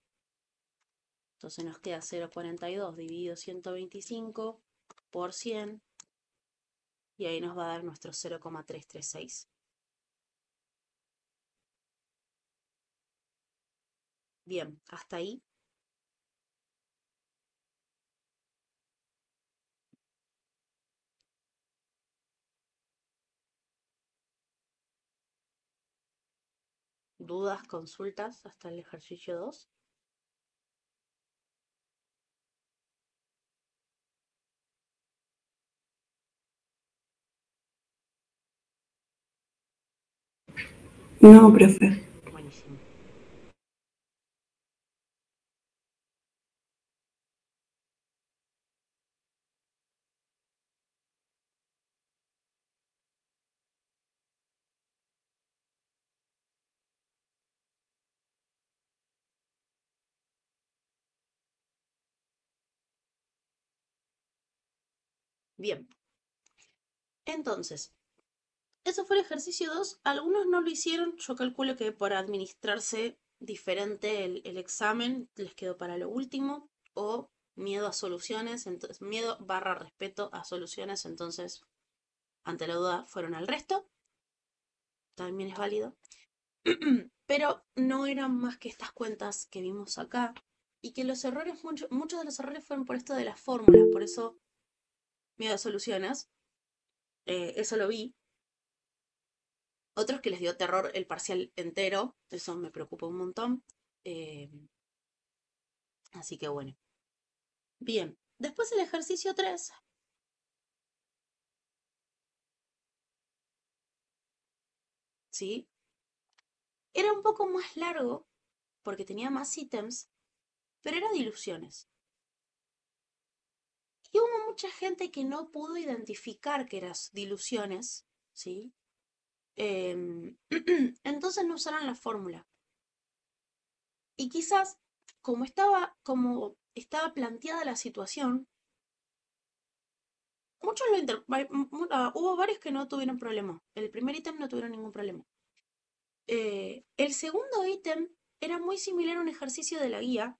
Entonces nos queda 0,42 dividido 125 por 100 y ahí nos va a dar nuestro 0,336. Bien, hasta ahí. ¿Dudas, consultas hasta el ejercicio 2? No, profe. Buenísimo. Bien. Entonces, eso fue el ejercicio 2. Algunos no lo hicieron. Yo calculo que por administrarse diferente el examen les quedó para lo último. O miedo a soluciones, entonces miedo / respeto a soluciones, entonces ante la duda fueron al resto. También es válido. Pero no eran más que estas cuentas que vimos acá. Y que los errores, muchos de los errores fueron por esto de las fórmulas. Por eso miedo a soluciones. Eso lo vi. Otros que les dio terror el parcial entero, eso me preocupa un montón. Así que bueno. Bien, después el ejercicio 3. ¿Sí? Era un poco más largo porque tenía más ítems, pero era diluciones. Y hubo mucha gente que no pudo identificar que eran diluciones, ¿sí? Entonces no usaron la fórmula. Y quizás, como estaba planteada la situación, muchos hubo varios que no tuvieron problema. El primer ítem no tuvieron ningún problema. El segundo ítem era muy similar a un ejercicio de la guía,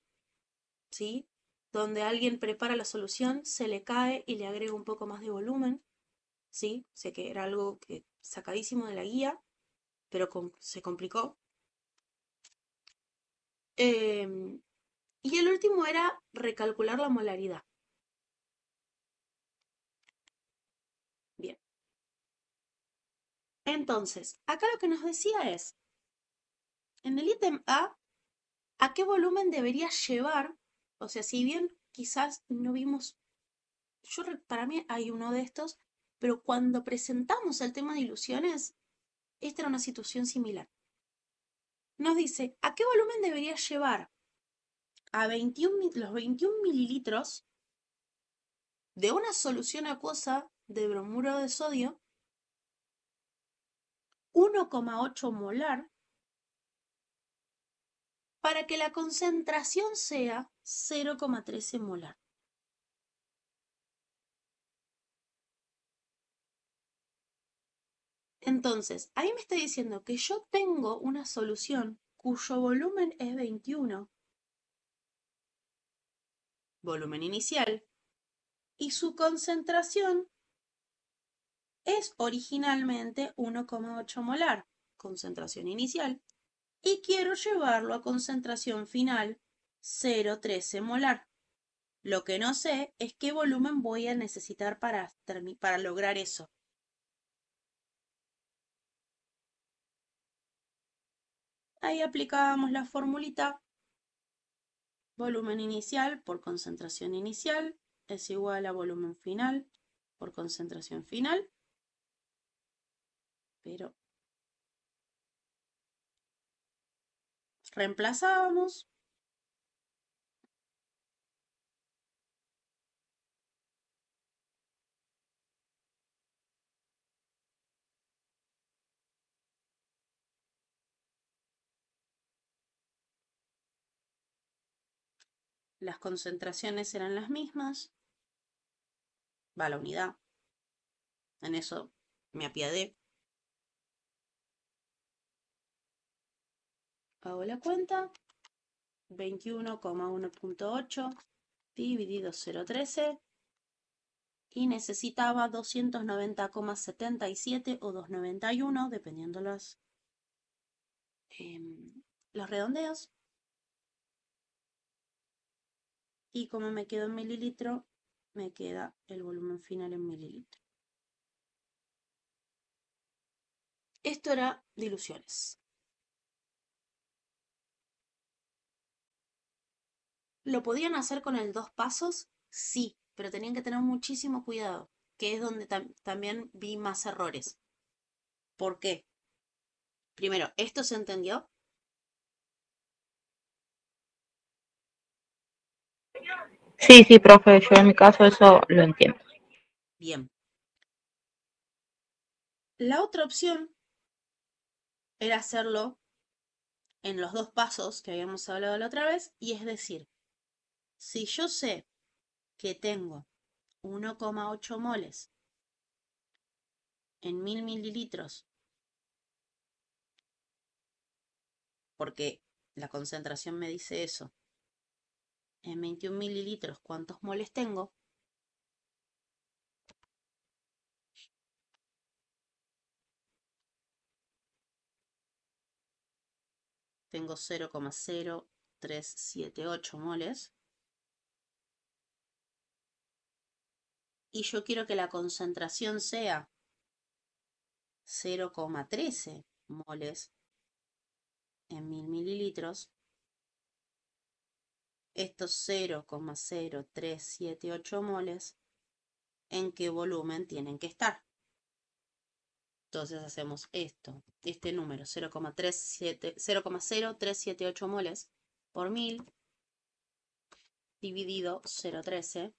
¿sí? Donde alguien prepara la solución, se le cae y le agrega un poco más de volumen, ¿sí? Sé que era algo sacadísimo de la guía, pero se complicó. Y el último era recalcular la molaridad. Bien. Entonces, acá lo que nos decía es, en el ítem ¿a qué volumen debería llevar? O sea, si bien quizás no vimos, para mí hay uno de estos, pero cuando presentamos el tema de ilusiones, esta era una situación similar. Nos dice, ¿a qué volumen debería llevar a los 21 mililitros de una solución acuosa de bromuro de sodio 1,8 molar para que la concentración sea 0,13 molar? Entonces, ahí me está diciendo que yo tengo una solución cuyo volumen es 21, volumen inicial, y su concentración es originalmente 1,8 molar, concentración inicial, y quiero llevarlo a concentración final 0,13 molar. Lo que no sé es qué volumen voy a necesitar para lograr eso. Ahí aplicábamos la formulita. Volumen inicial por concentración inicial es igual a volumen final por concentración final. Pero reemplazábamos. las concentraciones eran las mismas, va la unidad, en eso me apiadé. Hago la cuenta, 21,1.8 dividido 0,13 y necesitaba 290,77 o 291, dependiendo los redondeos. Y como me quedo en mililitro, me queda el volumen final en mililitro. Esto era diluciones. ¿Lo podían hacer con el 2 pasos? Sí, pero tenían que tener muchísimo cuidado, que es donde también vi más errores. ¿Por qué? Primero, ¿esto se entendió? Sí, profe, yo en mi caso eso lo entiendo. Bien. La otra opción era hacerlo en los 2 pasos que habíamos hablado la otra vez, y es decir, si yo sé que tengo 1,8 moles en 1000 mililitros, porque la concentración me dice eso, en 21 mililitros, ¿cuántos moles tengo? Tengo 0,0378 moles. Y yo quiero que la concentración sea 0,13 moles en 1000 mililitros. Estos 0,0378 moles, ¿en qué volumen tienen que estar? Entonces hacemos esto, este número, 0,0378 moles por 1000 dividido 0,13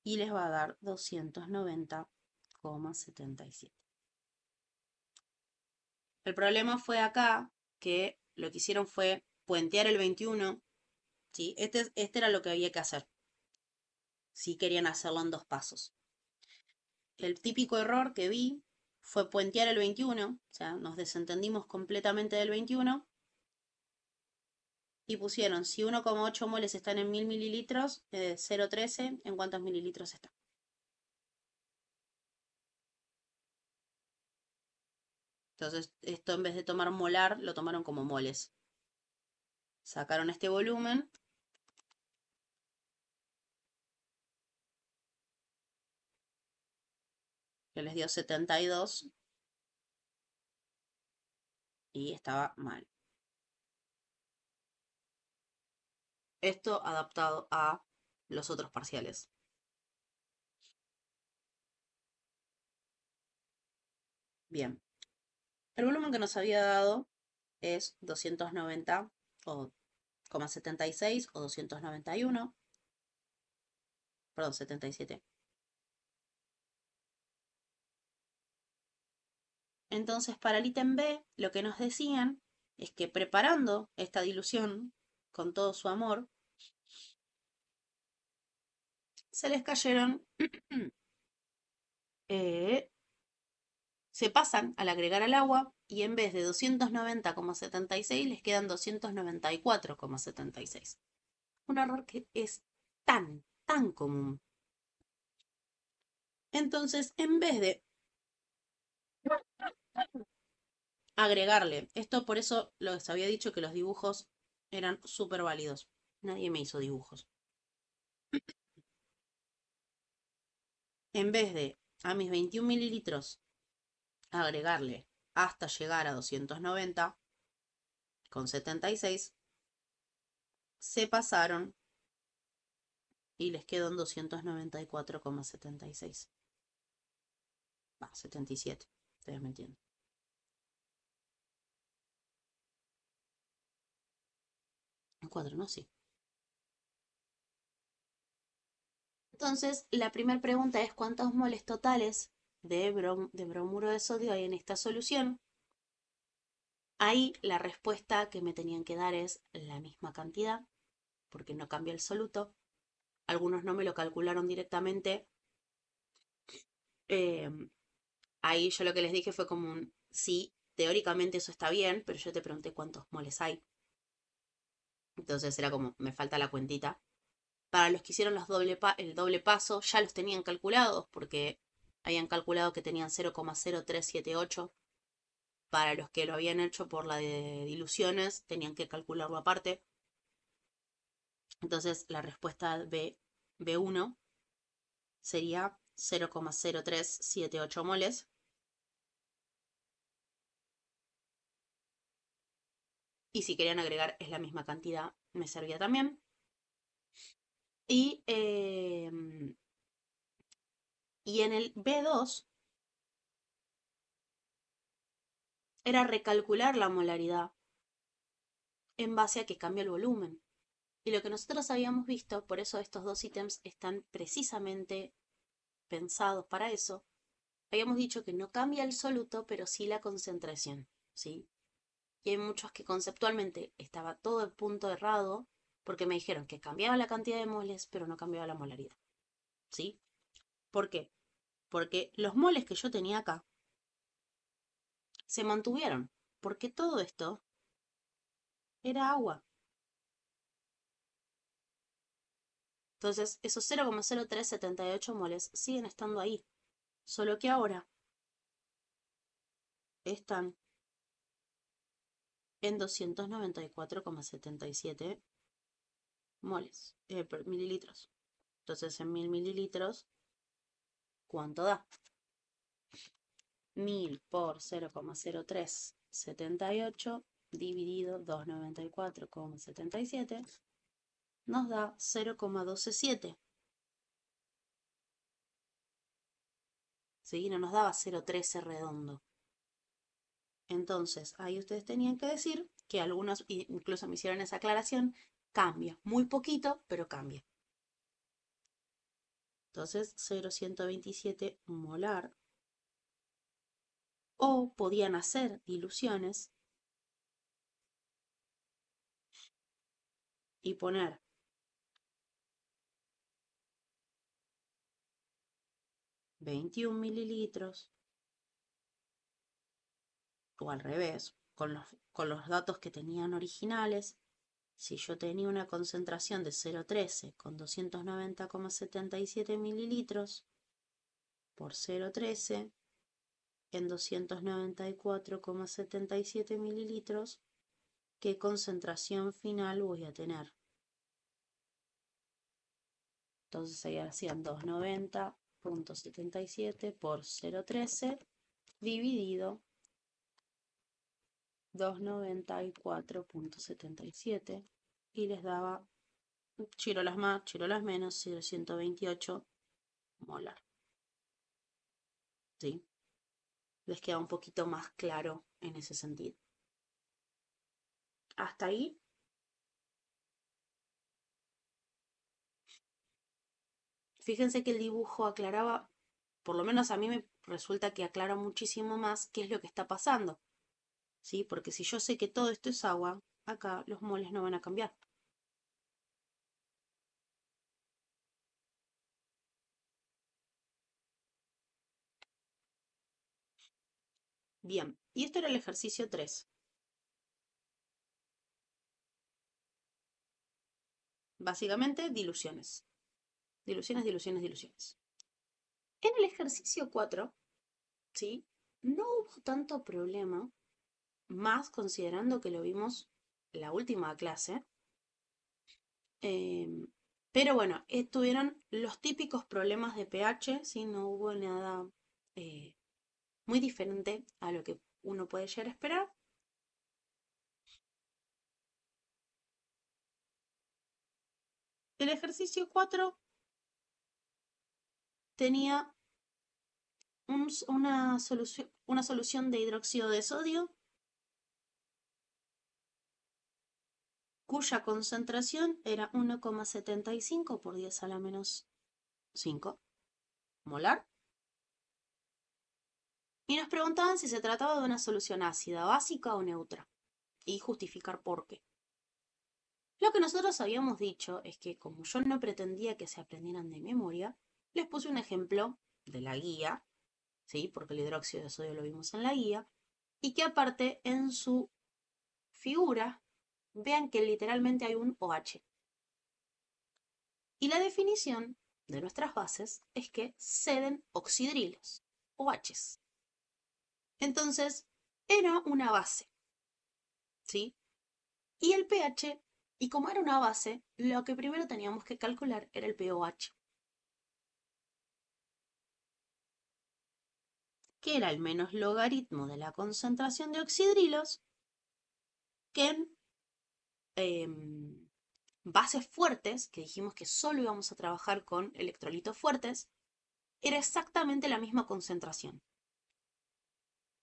y les va a dar 290,77. El problema fue acá que lo que hicieron fue puentear el 21, ¿sí? Este era lo que había que hacer, si querían hacerlo en 2 pasos. El típico error que vi fue puentear el 21, o sea, nos desentendimos completamente del 21 y pusieron, si 1,8 moles están en 1000 mililitros, 0,13, ¿en cuántos mililitros está? Entonces, esto en vez de tomar molar, lo tomaron como moles. Sacaron este volumen que les dio 72 y estaba mal. Esto adaptado a los otros parciales. Bien. El volumen que nos había dado es 290,76 o 291. Perdón, 77. Entonces, para el ítem B, lo que nos decían es que preparando esta dilución con todo su amor, se les cayeron, se pasan al agregar al agua y en vez de 290,76 les quedan 294,76. Un error que es tan común. Entonces, en vez de agregarle, esto por eso les había dicho que los dibujos eran súper válidos. Nadie me hizo dibujos. En vez de a mis 21 mililitros agregarle hasta llegar a 290,76, se pasaron y les quedó en 294,76. 77, ustedes me entienden. El 4, ¿no? Sí. Entonces, la primera pregunta es ¿cuántos moles totales de bromuro de sodio hay en esta solución? Ahí la respuesta que me tenían que dar es la misma cantidad, porque no cambia el soluto. Algunos no me lo calcularon directamente. Ahí yo lo que les dije fue como un, sí, teóricamente eso está bien, pero yo te pregunté cuántos moles hay. Entonces era como, me falta la cuentita. Para los que hicieron el doble paso, ya los tenían calculados, porque habían calculado que tenían 0,0378. Para los que lo habían hecho por la de diluciones, tenían que calcularlo aparte. Entonces la respuesta B1 sería 0,0378 moles. Y si querían agregar es la misma cantidad, me servía también. Y en el B2 era recalcular la molaridad en base a que cambia el volumen. Y lo que nosotros habíamos visto, por eso estos dos ítems están precisamente pensados para eso, habíamos dicho que no cambia el soluto, pero sí la concentración, ¿sí? Y hay muchos que conceptualmente estaba todo el punto errado, porque me dijeron que cambiaba la cantidad de moles, pero no cambiaba la molaridad, ¿sí? ¿Por qué? Porque los moles que yo tenía acá se mantuvieron, porque todo esto era agua. Entonces, esos 0,0378 moles siguen estando ahí, solo que ahora están en 294,77 moles, mililitros. Entonces, en 1000 mililitros, ¿cuánto da? 1000 por 0,0378 dividido 294,77 nos da 0,127. ¿Sí? No nos daba 0,13 redondo. Entonces, ahí ustedes tenían que decir que algunos, incluso me hicieron esa aclaración, cambia. Muy poquito, pero cambia. Entonces, 0,127 molar. O podían hacer diluciones y poner 21 mililitros. O al revés, con los datos que tenían originales. Si yo tenía una concentración de 0,13 con 290,77 mililitros por 0,13 en 294,77 mililitros, ¿qué concentración final voy a tener? Entonces ahí hacían 290,77 por 0,13 dividido 294,77 y les daba chirolas más, chirolas menos, 128 molar. ¿Sí? Les queda un poquito más claro en ese sentido. Hasta ahí. Fíjense que el dibujo aclaraba, por lo menos a mí me resulta que aclara muchísimo más qué es lo que está pasando. ¿Sí? Porque si yo sé que todo esto es agua, acá los moles no van a cambiar. Bien, y esto era el ejercicio 3. Básicamente, diluciones. Diluciones, diluciones, diluciones. En el ejercicio 4, ¿sí? No hubo tanto problema, más considerando que lo vimos la última clase. Pero bueno, tuvieron los típicos problemas de pH, ¿sí? No hubo nada muy diferente a lo que uno puede llegar a esperar. El ejercicio 4 tenía una solución de hidróxido de sodio cuya concentración era 1,75 por 10 a la menos 5 molar. Y nos preguntaban si se trataba de una solución ácida, básica o neutra, y justificar por qué. Lo que nosotros habíamos dicho es que como yo no pretendía que se aprendieran de memoria, les puse un ejemplo de la guía, ¿sí? Porque el hidróxido de sodio lo vimos en la guía, y que aparte en su figura vean que literalmente hay un OH. Y la definición de nuestras bases es que ceden oxidrilos, OHs. Entonces, era una base, ¿sí? Y el pH, y como era una base, lo que primero teníamos que calcular era el pOH, que era el menos logaritmo de la concentración de oxidrilos que en bases fuertes, que dijimos que solo íbamos a trabajar con electrolitos fuertes, era exactamente la misma concentración.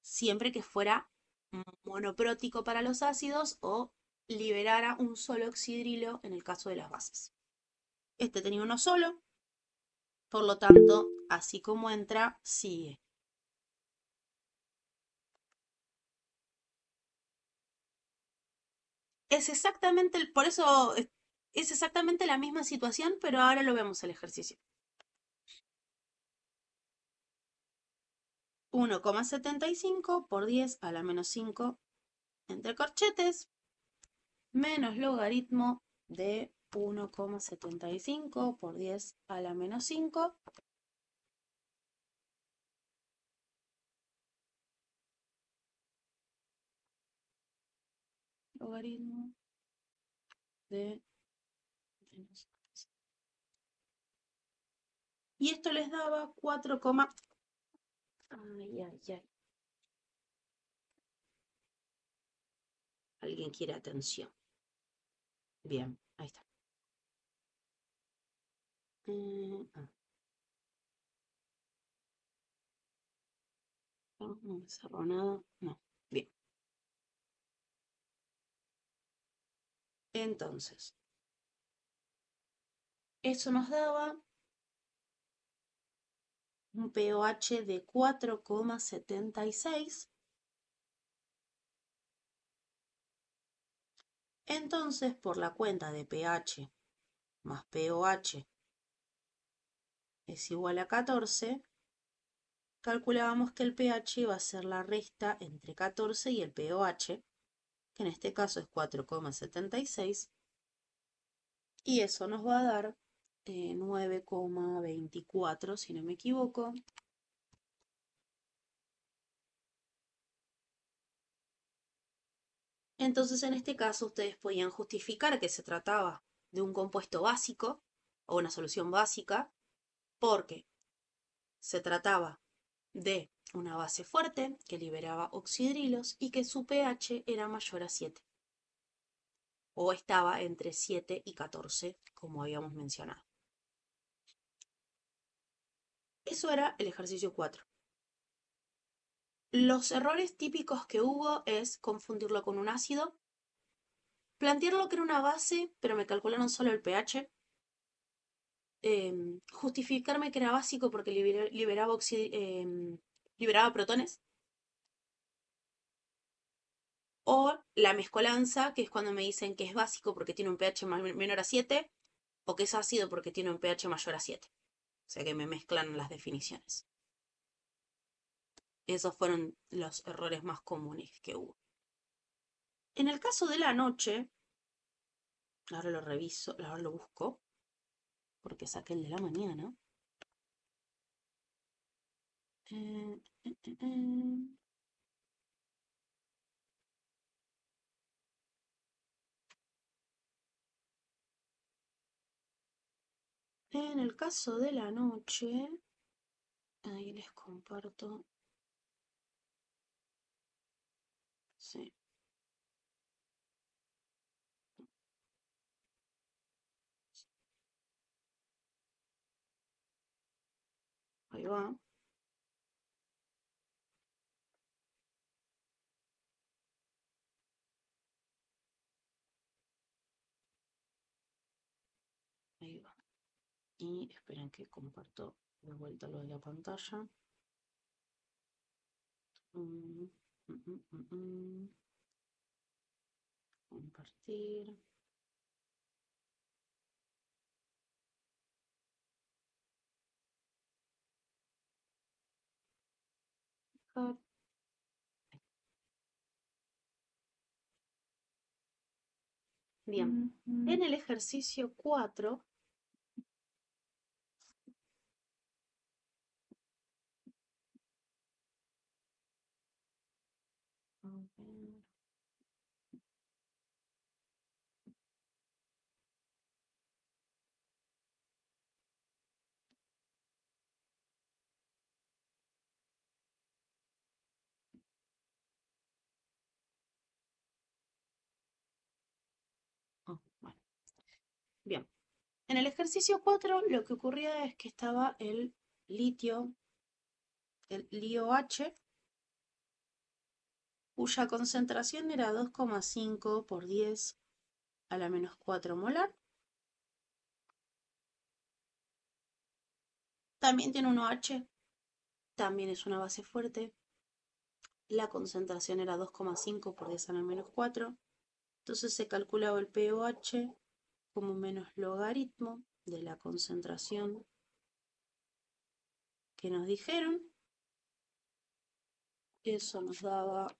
Siempre que fuera monoprótico para los ácidos o liberara un solo oxidrilo en el caso de las bases. Este tenía uno solo, por lo tanto, así como entra, sigue. Es exactamente, por eso es exactamente la misma situación, pero ahora lo vemos el ejercicio. 1,75 por 10 a la menos 5 entre corchetes, menos logaritmo de 1,75 por 10 a la menos 5. Logaritmo de menos. Y esto les daba 4, ay, ay, ay. Alguien quiere atención. Bien, ahí está. No me cerró nada. No. Bien. Entonces, eso nos daba un pOH de 4,76. Entonces, por la cuenta de pH más pOH es igual a 14, calculábamos que el pH iba a ser la resta entre 14 y el pOH, que en este caso es 4,76, y eso nos va a dar 9,24, si no me equivoco. Entonces, en este caso, ustedes podían justificar que se trataba de un compuesto básico o una solución básica, porque se trataba de una base fuerte que liberaba oxidrilos y que su pH era mayor a 7, o estaba entre 7 y 14, como habíamos mencionado. Eso era el ejercicio 4. Los errores típicos que hubo es confundirlo con un ácido, plantearlo que era una base, pero me calcularon solo el pH, justificarme que era básico porque liberaba protones, o la mezcolanza, que es cuando me dicen que es básico porque tiene un pH menor a 7, o que es ácido porque tiene un pH mayor a 7. O sea que me mezclan las definiciones. Esos fueron los errores más comunes que hubo. En el caso de la noche, ahora lo reviso, ahora lo busco, porque saqué el de la mañana. En el caso de la noche, ahí les comparto. Sí. Ahí va. Ahí va. Y esperen que comparto de vuelta lo de la pantalla. Mm, Compartir. Dejar. Bien. En el ejercicio 4, a ver, bueno, bien. En el ejercicio 4 lo que ocurría es que estaba el litio, el LiOH, cuya concentración era 2,5 por 10 a la menos 4 molar. También tiene un OH, también es una base fuerte. La concentración era 2,5 por 10 a la menos 4. Entonces se calculaba el pOH como menos logaritmo de la concentración que nos dijeron. Eso nos daba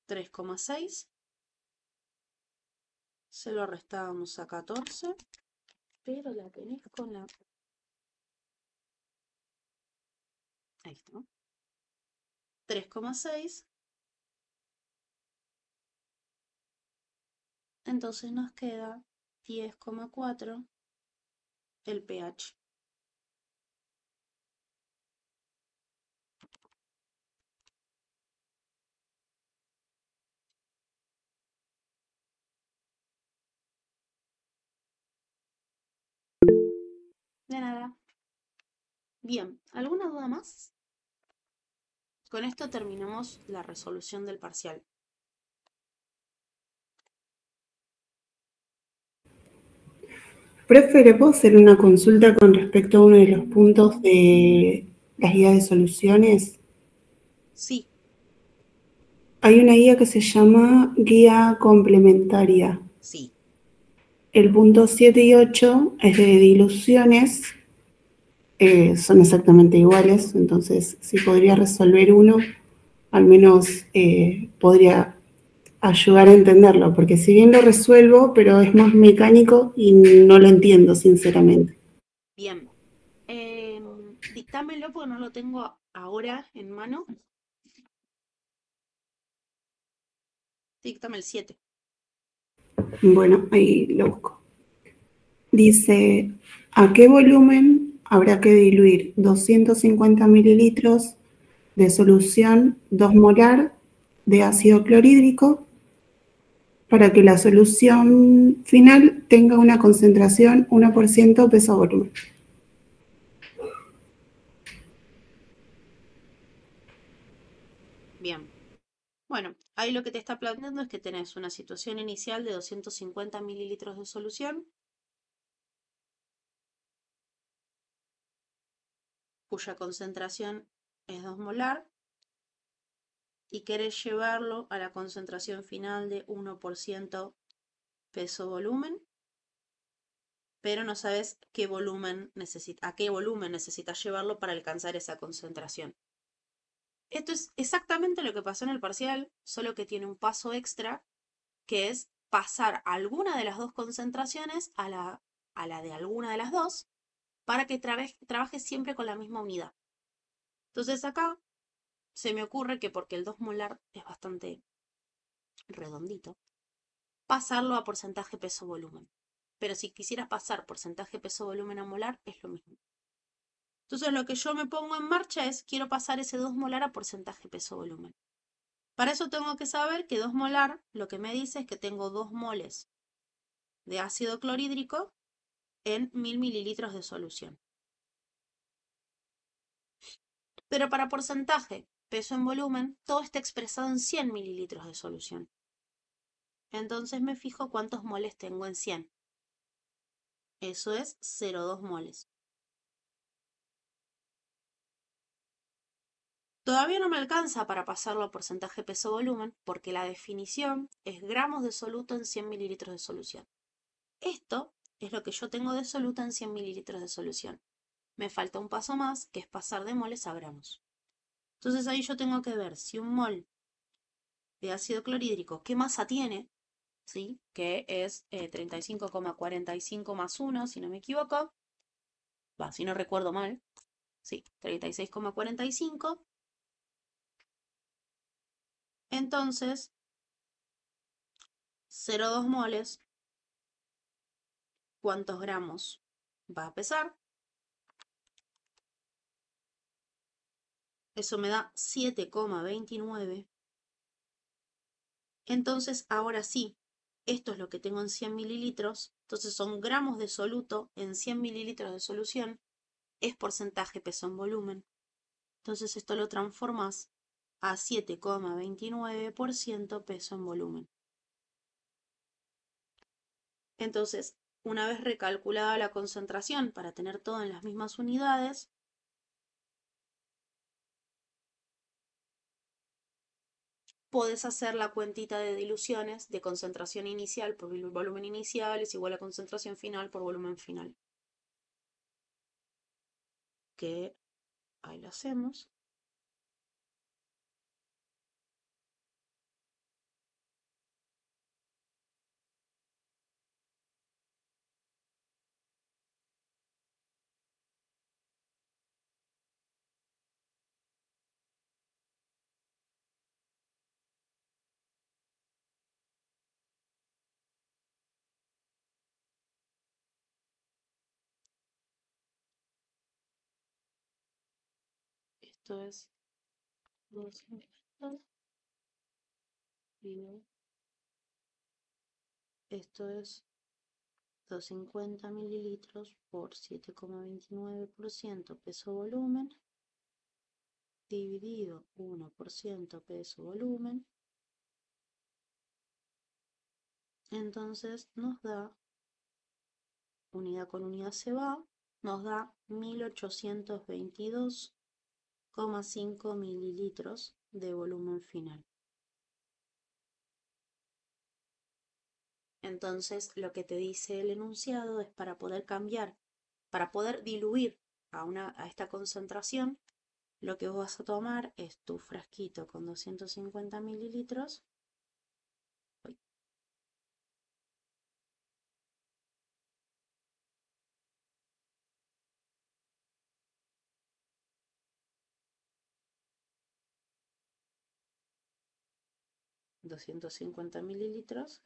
3,6. Se lo restábamos a 14, pero la tenés con la... Ahí está. 3,6. Entonces nos queda 10,4 el pH. De nada. Bien, ¿alguna duda más? Con esto terminamos la resolución del parcial. Profe, ¿le puedo hacer una consulta con respecto a uno de los puntos de las guías de soluciones? Sí, Hay una guía que se llama guía complementaria. sí. El punto 7 y 8 es de diluciones, son exactamente iguales, entonces si podría resolver uno, al menos podría ayudar a entenderlo, porque si bien lo resuelvo, pero es más mecánico y no lo entiendo, sinceramente. Bien. Dictámelo porque no lo tengo ahora en mano. Díctame el 7. Bueno, ahí lo busco. Dice, ¿a qué volumen habrá que diluir 250 mililitros de solución 2 molar de ácido clorhídrico para que la solución final tenga una concentración 1% peso-volumen? Bien. Bueno, ahí lo que te está planteando es que tenés una situación inicial de 250 mililitros de solución, cuya concentración es 2 molar, y querés llevarlo a la concentración final de 1% peso-volumen, pero no sabes a qué volumen necesitas llevarlo para alcanzar esa concentración. Esto es exactamente lo que pasó en el parcial, solo que tiene un paso extra, que es pasar alguna de las dos concentraciones a la de alguna de las dos, para que trabajes siempre con la misma unidad. Entonces acá se me ocurre que porque el 2 molar es bastante redondito, pasarlo a porcentaje peso-volumen. Pero si quisieras pasar porcentaje peso-volumen a molar, es lo mismo. Entonces lo que yo me pongo en marcha es, quiero pasar ese 2 molar a porcentaje peso-volumen. Para eso tengo que saber que 2 molar lo que me dice es que tengo 2 moles de ácido clorhídrico en 1000 mililitros de solución. Pero para porcentaje, peso en volumen, todo está expresado en 100 mililitros de solución. Entonces me fijo cuántos moles tengo en 100. Eso es 0,2 moles. Todavía no me alcanza para pasarlo a porcentaje peso-volumen porque la definición es gramos de soluto en 100 mililitros de solución. Esto es lo que yo tengo de soluto en 100 mililitros de solución. Me falta un paso más, que es pasar de moles a gramos. Entonces ahí yo tengo que ver si un mol de ácido clorhídrico, ¿qué masa tiene? ¿Sí? Que es 35,45 más 1, si no me equivoco. Si no recuerdo mal. Sí, 36,45. Entonces, 0,2 moles, ¿cuántos gramos va a pesar? Eso me da 7,29. Entonces, ahora sí, esto es lo que tengo en 100 mililitros. Entonces son gramos de soluto en 100 mililitros de solución. Es porcentaje peso en volumen. Entonces esto lo transformas a 7,29% peso en volumen. Entonces, una vez recalculada la concentración para tener todo en las mismas unidades, podés hacer la cuentita de diluciones de concentración inicial por volumen inicial es igual a concentración final por volumen final. Que ahí lo hacemos. Esto es 250 y esto es 250 mililitros por 7,29% peso volumen dividido 1% peso volumen. Entonces nos da, unidad con unidad se va, nos da 1822,5 mililitros de volumen final. Entonces lo que te dice el enunciado es para poder cambiar, para poder diluir a esta concentración, lo que vos vas a tomar es tu frasquito con 250 mililitros. 250 mililitros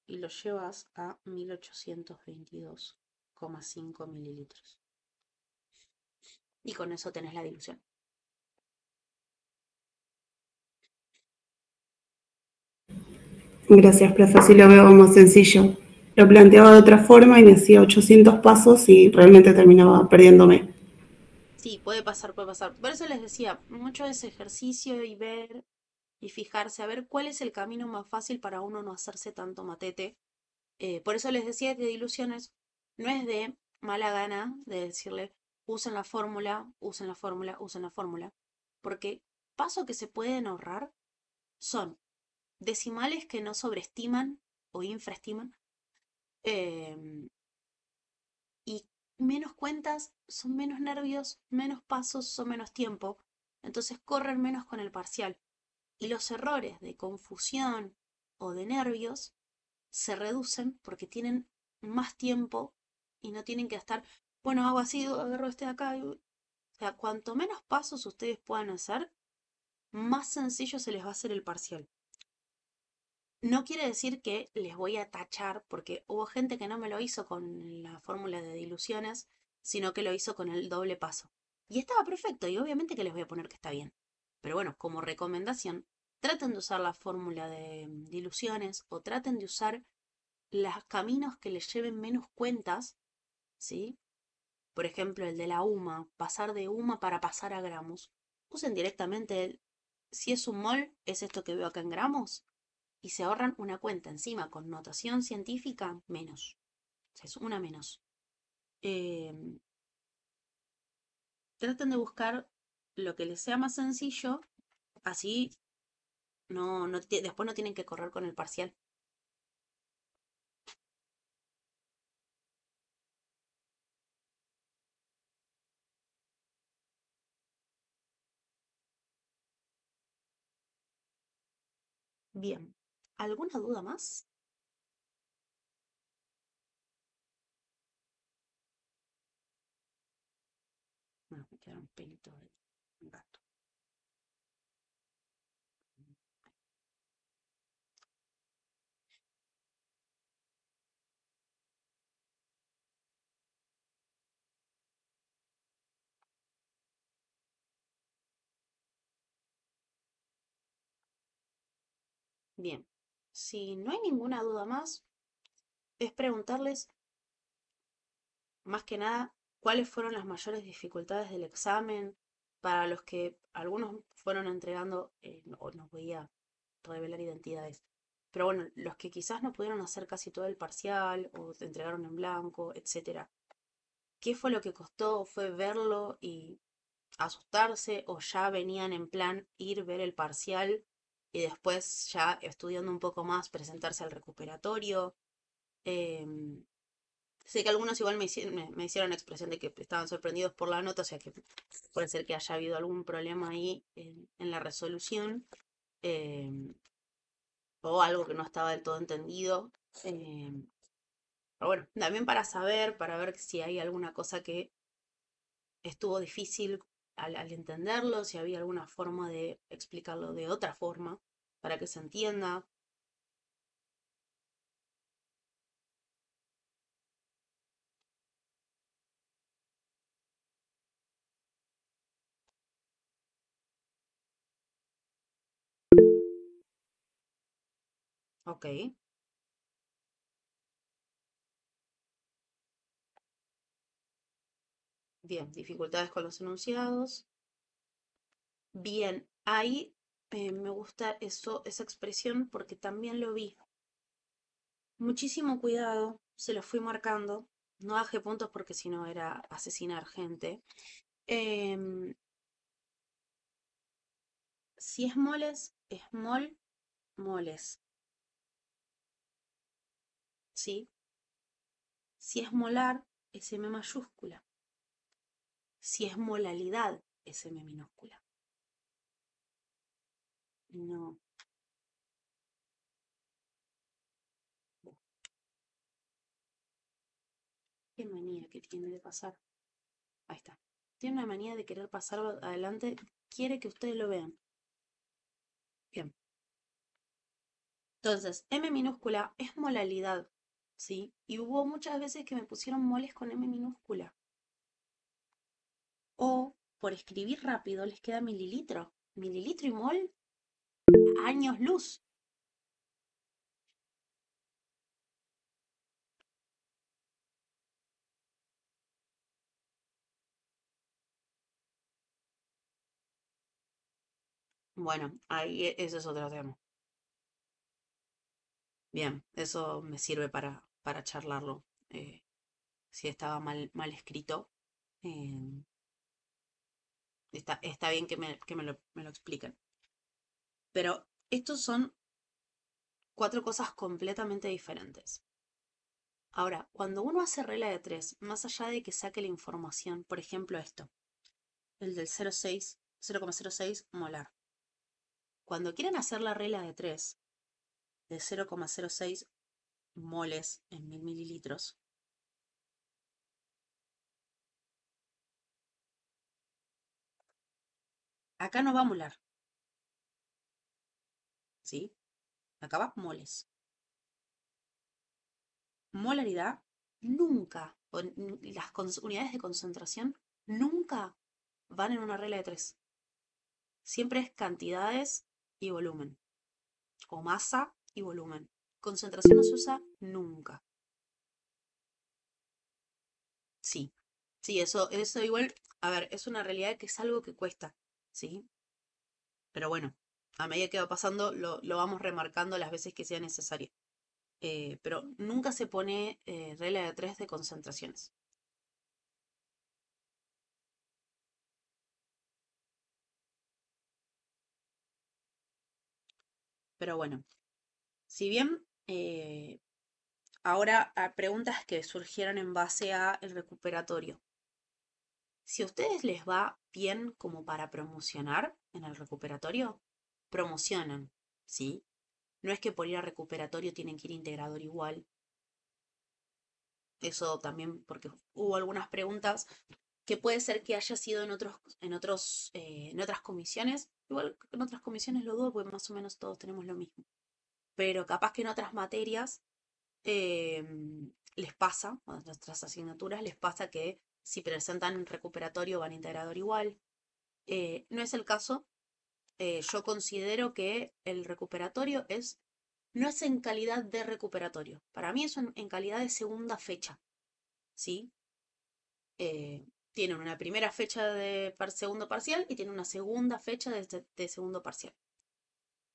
y lo llevas a 1822,5 mililitros. Y con eso tenés la dilución. Gracias, profe, así lo veo más sencillo. Lo planteaba de otra forma y me hacía 800 pasos y realmente terminaba perdiéndome. Sí, puede pasar, puede pasar. Por eso les decía, mucho ese ejercicio y ver y fijarse a ver cuál es el camino más fácil para uno no hacerse tanto matete. Por eso les decía que diluciones no es de mala gana de decirle usen la fórmula, usen la fórmula, usen la fórmula. Porque pasos que se pueden ahorrar son decimales que no sobreestiman o infraestiman. Y menos cuentas son menos nervios, menos pasos son menos tiempo. Entonces corren menos con el parcial. Y los errores de confusión o de nervios se reducen porque tienen más tiempo y no tienen que estar, bueno, hago así, agarro este de acá. O sea, cuanto menos pasos ustedes puedan hacer, más sencillo se les va a hacer el parcial. No quiere decir que les voy a tachar, porque hubo gente que no me lo hizo con la fórmula de diluciones, sino que lo hizo con el doble paso. Y estaba perfecto, y obviamente que les voy a poner que está bien. Pero bueno, como recomendación, traten de usar la fórmula de diluciones o traten de usar los caminos que les lleven menos cuentas, ¿sí? Por ejemplo, el de la UMA, pasar de UMA para pasar a gramos. Usen directamente si es un mol, es esto que veo acá en gramos, y se ahorran una cuenta encima con notación científica menos. O sea, es una menos. Em, Traten de buscar lo que les sea más sencillo, así después no tienen que correr con el parcial. Bien, ¿alguna duda más? No, me quedaron pelitos de gato. Bien, si no hay ninguna duda más, es preguntarles más que nada cuáles fueron las mayores dificultades del examen, para los que algunos fueron entregando, no voy a revelar identidades, pero bueno, los que quizás no pudieron hacer casi todo el parcial o te entregaron en blanco, etcétera. ¿Qué fue lo que costó? ¿Fue verlo y asustarse o ya venían en plan ir ver el parcial y después ya estudiando un poco más presentarse al recuperatorio? Em, Sé que algunos igual me hicieron expresión de que estaban sorprendidos por la nota, o sea que puede ser que haya habido algún problema ahí en la resolución, em, o algo que no estaba del todo entendido. em, pero bueno, también para saber, para ver si hay alguna cosa que estuvo difícil al entenderlo, si había alguna forma de explicarlo de otra forma, para que se entienda. Ok, bien, dificultades con los enunciados. Bien, ahí me gusta esa expresión porque también lo vi. Muchísimo cuidado, se lo fui marcando. No bajé puntos porque si no era asesinar gente. Em, si es moles, es moles, ¿sí? Si es molar, es M mayúscula. Si es molalidad, es M minúscula. No, qué manía que tiene de pasar. Ahí está. Tiene una manía de querer pasar adelante. Quiere que ustedes lo vean. Bien. Entonces, M minúscula es molalidad, ¿sí? Y hubo muchas veces que me pusieron moles con M minúscula. O, por escribir rápido, les queda mililitro. Mililitro y mol, años luz. Bueno, ahí ese es otro tema. Bien, eso me sirve para charlarlo. Si estaba mal escrito, eh, está bien que me lo expliquen. Pero estos son 4 cosas completamente diferentes. Ahora, cuando uno hace regla de 3, más allá de que saque la información, por ejemplo esto, el del 0,06 molar. Cuando quieren hacer la regla de 3 de 0,06 moles en 1000 mililitros, acá no va molar, ¿sí? Acá va moles. Molaridad nunca, las unidades de concentración nunca van en una regla de 3. Siempre es cantidades y volumen, o masa y volumen. Concentración no se usa nunca. Sí, sí, eso igual, a ver, es una realidad que es algo que cuesta, ¿sí? Pero bueno, a medida que va pasando lo vamos remarcando las veces que sea necesario. pero nunca se pone regla de 3 de concentraciones. Pero bueno, si bien ahora a preguntas que surgieron en base a el recuperatorio. Si a ustedes les va bien como para promocionar en el recuperatorio, promocionan, ¿sí? No es que por ir a recuperatorio tienen que ir integrador igual. Eso también porque hubo algunas preguntas que puede ser que haya sido en otras comisiones. Igual en otras comisiones lo dudo porque más o menos todos tenemos lo mismo. Pero capaz que en otras materias les pasa, a nuestras asignaturas les pasa que si presentan recuperatorio van a integrador igual. No es el caso. Yo considero que el recuperatorio no es en calidad de recuperatorio. Para mí es en calidad de segunda fecha, ¿sí? Tienen una primera fecha de segundo parcial y tienen una segunda fecha de segundo parcial.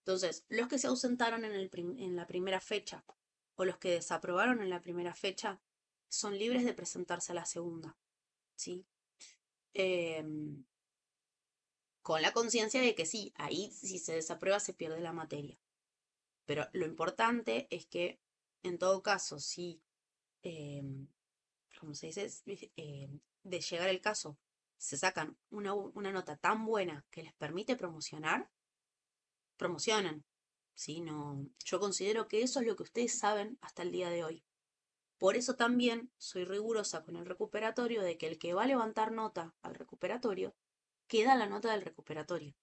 Entonces, los que se ausentaron en la primera fecha o los que desaprobaron en la primera fecha son libres de presentarse a la segunda, ¿sí? Con la conciencia de que sí, ahí si se desaprueba se pierde la materia. Pero lo importante es que, en todo caso, si, como se dice, de llegar el caso, se sacan una nota tan buena que les permite promocionar, promocionan. ¿Sí? No, yo considero que eso es lo que ustedes saben hasta el día de hoy. Por eso también soy rigurosa con el recuperatorio de que el que va a levantar nota al recuperatorio, queda la nota del recuperatorio.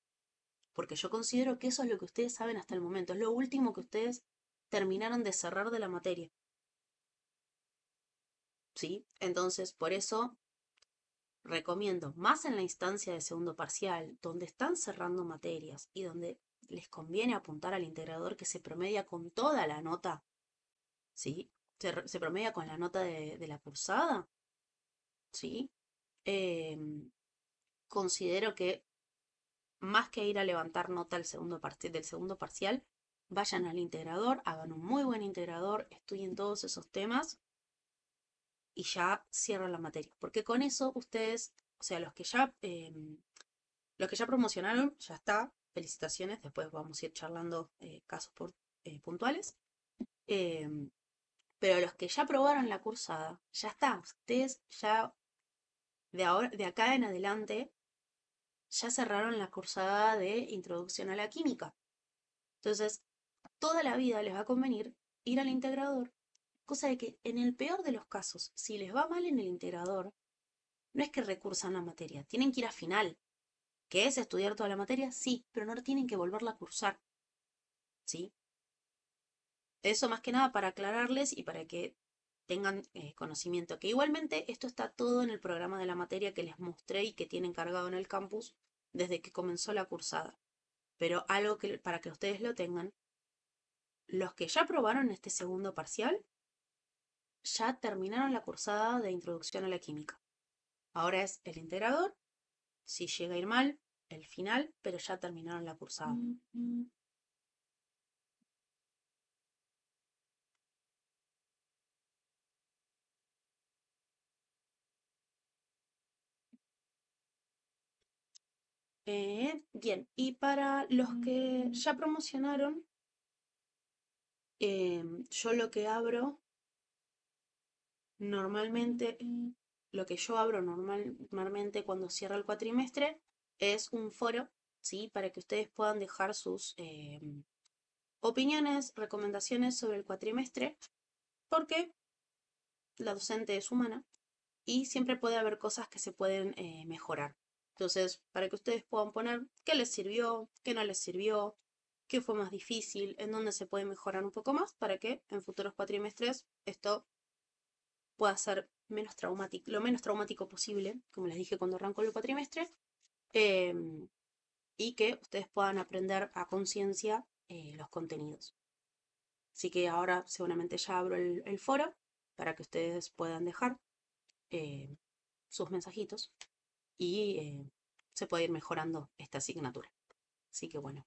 Porque yo considero que eso es lo que ustedes saben hasta el momento. Es lo último que ustedes terminaron de cerrar de la materia. ¿Sí? Entonces, por eso recomiendo, más en la instancia de segundo parcial, donde están cerrando materias y donde les conviene apuntar al integrador que se promedia con toda la nota, ¿sí? Se promedia con la nota de la cursada, ¿sí? Considero que más que ir a levantar nota del segundo parcial, vayan al integrador, hagan un muy buen integrador, estudien todos esos temas y ya cierran la materia. Porque con eso ustedes, o sea, los que ya promocionaron, ya está, felicitaciones, después vamos a ir charlando casos puntuales. Pero los que ya aprobaron la cursada, ya está, ustedes ya de acá en adelante ya cerraron la cursada de introducción a la química. Entonces, toda la vida les va a convenir ir al integrador, cosa de que en el peor de los casos, si les va mal en el integrador, no es que recursan la materia, tienen que ir a final. ¿Qué es estudiar toda la materia? Sí, pero no tienen que volverla a cursar. ¿Sí? Eso más que nada para aclararles y para que tengan conocimiento. Que igualmente esto está todo en el programa de la materia que les mostré y que tienen cargado en el campus desde que comenzó la cursada. Pero algo que para que ustedes lo tengan, los que ya aprobaron este segundo parcial, ya terminaron la cursada de introducción a la química. Ahora es el integrador, si llega a ir mal, el final, pero ya terminaron la cursada. Bien, y para los que ya promocionaron, yo lo que abro normalmente, lo que yo abro normalmente cuando cierra el cuatrimestre es un foro, ¿sí? Para que ustedes puedan dejar sus opiniones, recomendaciones sobre el cuatrimestre, porque la docente es humana y siempre puede haber cosas que se pueden mejorar. Entonces, para que ustedes puedan poner qué les sirvió, qué no les sirvió, qué fue más difícil, en dónde se puede mejorar un poco más, para que en futuros cuatrimestres esto pueda ser menos traumático, lo menos traumático posible, como les dije cuando arrancó el cuatrimestre, y que ustedes puedan aprender a conciencia los contenidos. Así que ahora seguramente ya abro el foro para que ustedes puedan dejar sus mensajitos y se puede ir mejorando esta asignatura. Así que bueno,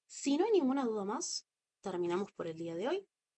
si no hay ninguna duda más, terminamos por el día de hoy.